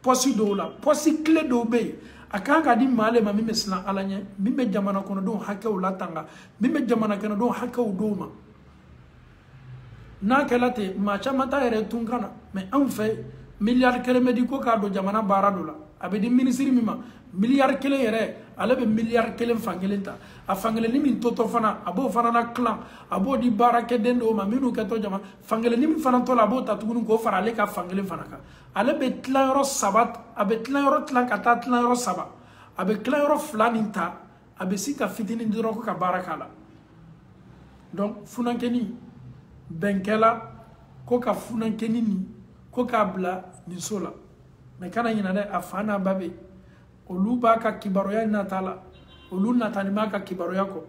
posi do la posi clé do be akanga di male ma mime slan alanye mime jamana kono do hakew latanga mime jamana kono do hakew do ma na kelate ma chamata ere tunkana mais en fait milliard kele mediko ka do jamana barado la abedi ministre mima milliard kele yere ale be milliard kele fangelenta a fangele ni min toto fana abo fana na clan abo di barake dendo ma minu ke to jama fangele ni min fana to la abo tatugunu ko fara ale ka fangele fana ka ale be tlan yoro sabat abe tlan yoro tlan kata tlan yoro saba abe tlan yoro flaninta abe sika fitini ndiro ko ka baraka la donc funankeni benkela ko ka funankeni ni ko ka bla ni sola mais kana yina de afana babe olu ba ka kibaroya natala olu natani ma ka kibaroya ko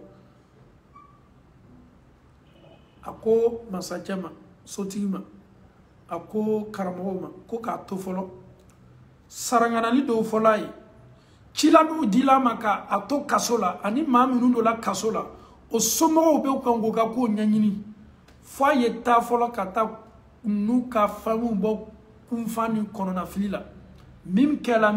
ako masachema sotima ako karamoma ko ka to folo sarangana ni do folai chila do dila maka ato kasola ani maminu do la kasola o somo be ko ngoga ko nyanyini fo ye ta folo kata nu ka famu bo kumfani kono na filila min kela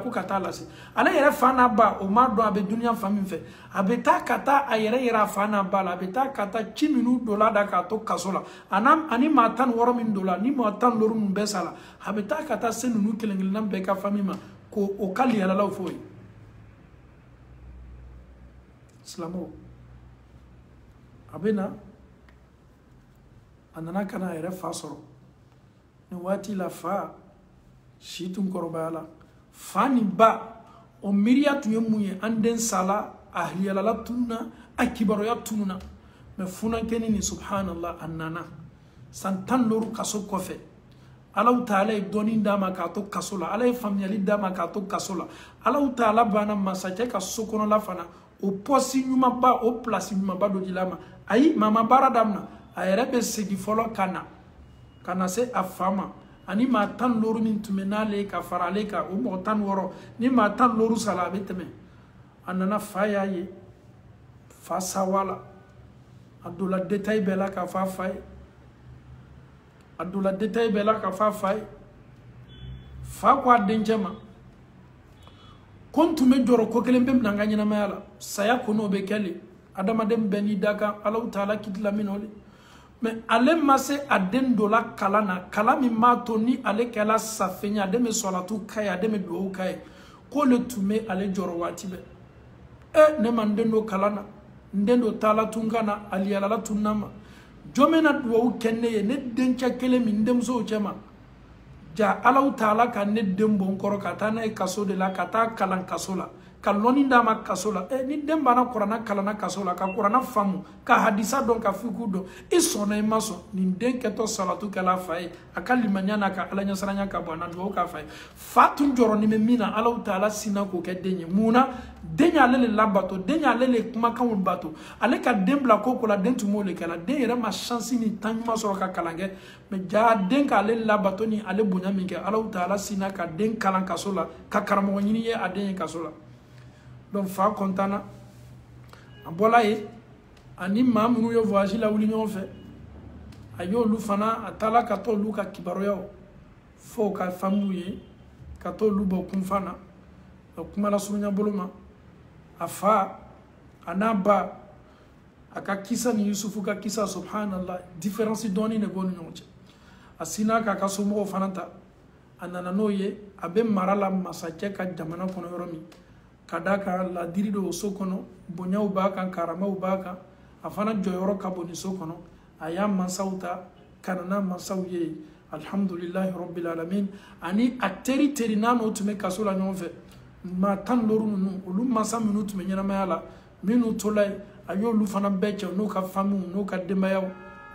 ko kata lasi ala yere fana ba o ma do abe dunya famin fe abeta kata ayere yera fana ba la abeta kata chiminu dola da ka to kasola anam ani matan woro min dola ni matan loru mun besala abeta kata senunu kelengel nam be ka famima ko o kali ala law foyi islamo abena anana kana yere fa soro ni wati la fa si tun kɔrɔbayala fa ni ba o miiriya tun ye mun ye an den sala a hiliyalala tununa a kibaruya tununa mais funankɛni ni subhanallah a nana san 15 kaso kɔfɛ Allahu Ta'ala ye dɔɔni d'a ma k'a to kaso la Ala ye faamuyali d'a ma k'a to kaso la Allahu Ta'ala banna masakɛ ka so kɔnɔla fana o poste ɲumanba o place ɲumanba dɔ dila ma ayi mama baara daminɛ a yɛrɛ bɛ segin fɔlɔ ka na se a fa ma ani maa 15 min tun bɛ n'ale ka fara ale kan o mɔgɔ 16 ni maa 15 sala a bɛ tɛmɛ a nana fa y'a ye fa sawala a donna détail bɛɛ la k'a fɔ a fa ye a donna détail bɛɛ la k'a fɔ a fa ye fa ko a dencɛ ma ko n tun bɛ jɔrɔ ko kelen bɛ mina n ka ɲɛnamaya la saya ko n'o bɛ kɛ le adamaden bɛɛ n'i da kan Allahu Ta'ala kitila min o le mais ale ma se a den dɔ la kalan na kalan min b'a to ni ale kɛla safɛn ye a den bɛ sɔlatu k'a ye a den bɛ duwawu k'a ye k'ole tun bɛ ale jɔrɔ waati bɛɛ ne ma n den don kalan na n den don taala tun ka na a yalala tun na ma jɔn bɛ na duwawu kɛ ne ye ne dencɛ kelen min n denmusow cɛ ma ja Allahu Ta'ala ka ne den bɔ n kɔrɔ ka taa n'a ye kaso de la ka taa kalan kaso la ka lɔnni d'a ma kaso la ni den banna kuranna kalanna kaso la ka kuranna faamu ka hadisa dɔn ka fiqhu dɔn i sɔnna i ma sɔn nin den kɛtɔ salatu kɛla fa ye a ka limaniya n'a ka alaɲɛsiranya ka bɔ a na duwawu k'a fa ye fa tun jɔrɔnin bɛ min na Allahu Ta'ala sinna k'o kɛ den ye mun na den y'ale le labato den y'ale le kumakanw bato ale ka den bila ko ko la den tun b'o le kɛla den yɛrɛ ma chance ni temps ɲuman sɔrɔ ka kalan kɛ mais ja den k'ale labato ni ale bonya min kɛ Allahu Ta'ala sinna ka den kalan kaso la ka karamɔgɔ ɲini ye a den ye kaso la donc fa kontana a bɔla ye ani maa minnu ye voyage la wuli ɲɔgɔn fɛ a y'olu fana a taala ka t'olu ka kibaruyaw fo ka faamu ye ka t'olu bɔ kunfan na a kumala surunya bolo ma a fa a n'a ba a ka kisa ni Yusufu ka kisa subhanallah différence dɔɔni de b'o ni ɲɔgɔn cɛ a sinna k'a ka somɔgɔw fana ta a nana n'o ye a bɛ mara la masakɛ ka jamana kɔnɔ yɔrɔ min ka d'a kan ladiri do o so kɔnɔ bonyaw b'a kan karamaw b'a kan a fana jɔyɔrɔ ka bon ni so kɔnɔ a y'a mansaw ta ka na n'a mansaw ye alhamdulillahi rabbil alamin ani a teri n'a n'o tun bɛ kaso la ɲɔgɔn fɛ maa 15 ninnu olu mansa minnu tun bɛ ɲɛnamaya la minnu tola ye a y'olu fana bɛɛ cɛ n'u ka famiw n'u ka denbayaw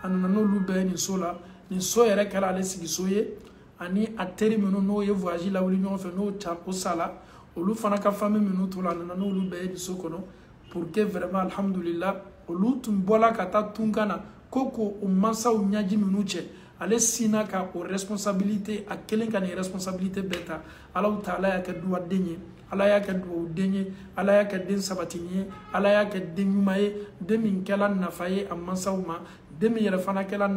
a nana n'olu bɛɛ ye nin so la nin so yɛrɛ kɛra ale sigiso ye ani a teri minnu n'o ye voyage la wuli ɲɔgɔn fɛ n'o o sala olu fana ka famille minnu tola a nana n'olu bɛɛ ye nin so kɔnɔ pour que vraiment alhamdulillah olu tun bɔla ka taa tunkan na ko o mansaw ɲaji minnu cɛ ale sinna ka o responsabilité a kelen ka nin responsabilité bɛɛ ta Allahu Ta'ala y'a kɛ duwaden ye Ala y'a kɛ duwawuden ye Ala y'a kɛ den sabatini ye Ala y'a kɛ den ɲuman ye den min kɛla nafa ye a mansaw ma den min yɛrɛ fana kɛla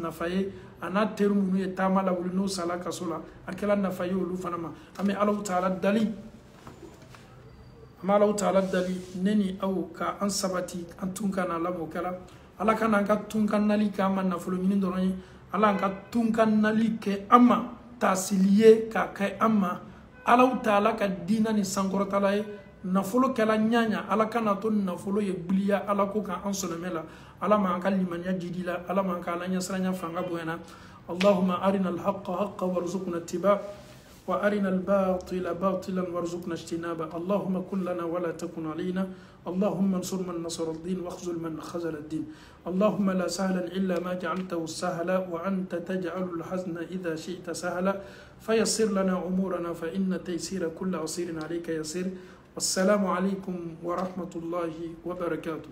nafa ye a n'a teri minnu ye taama la wuli n'o sala kaso la a kɛla nafa ye olu fana ma an bɛ Allahu Ta'ala dali Allahu Ta'ala dali ne ni aw ka an sabati an tunkan na Ala m'o kɛla Ala ka n'an ka tunkan nali kɛ an ma nafolo ɲini dɔrɔn ye Ala an ka tunkan nali kɛ an ma taasili ye k'a kɛ an ma Allahu Ta'ala ka diina ni sankɔrɔtala ye nafolo kɛla ɲaɲa Ala ka na to nafolo ye biliya Ala ko kan an sɔnɔmɛ la Ala ma an ka limaniya jidi la Ala ma an ka alaɲɛsiranya fanga bonyana Allahumma arina al-haqqa haqqa warzuqna ittiba wa arina al-batila batilan warzuqna ijtinaba Allahumma kun lana wa la takun alayna اللهم انصر من نصر الدين واخذل من خذل الدين اللهم لا سهلا إلا ما جعلته سهلا وأنت تجعل الحزن إذا شئت سهلا فيسر لنا أمورنا فإن تيسير كل عسير عليك يسير والسلام عليكم ورحمة الله وبركاته.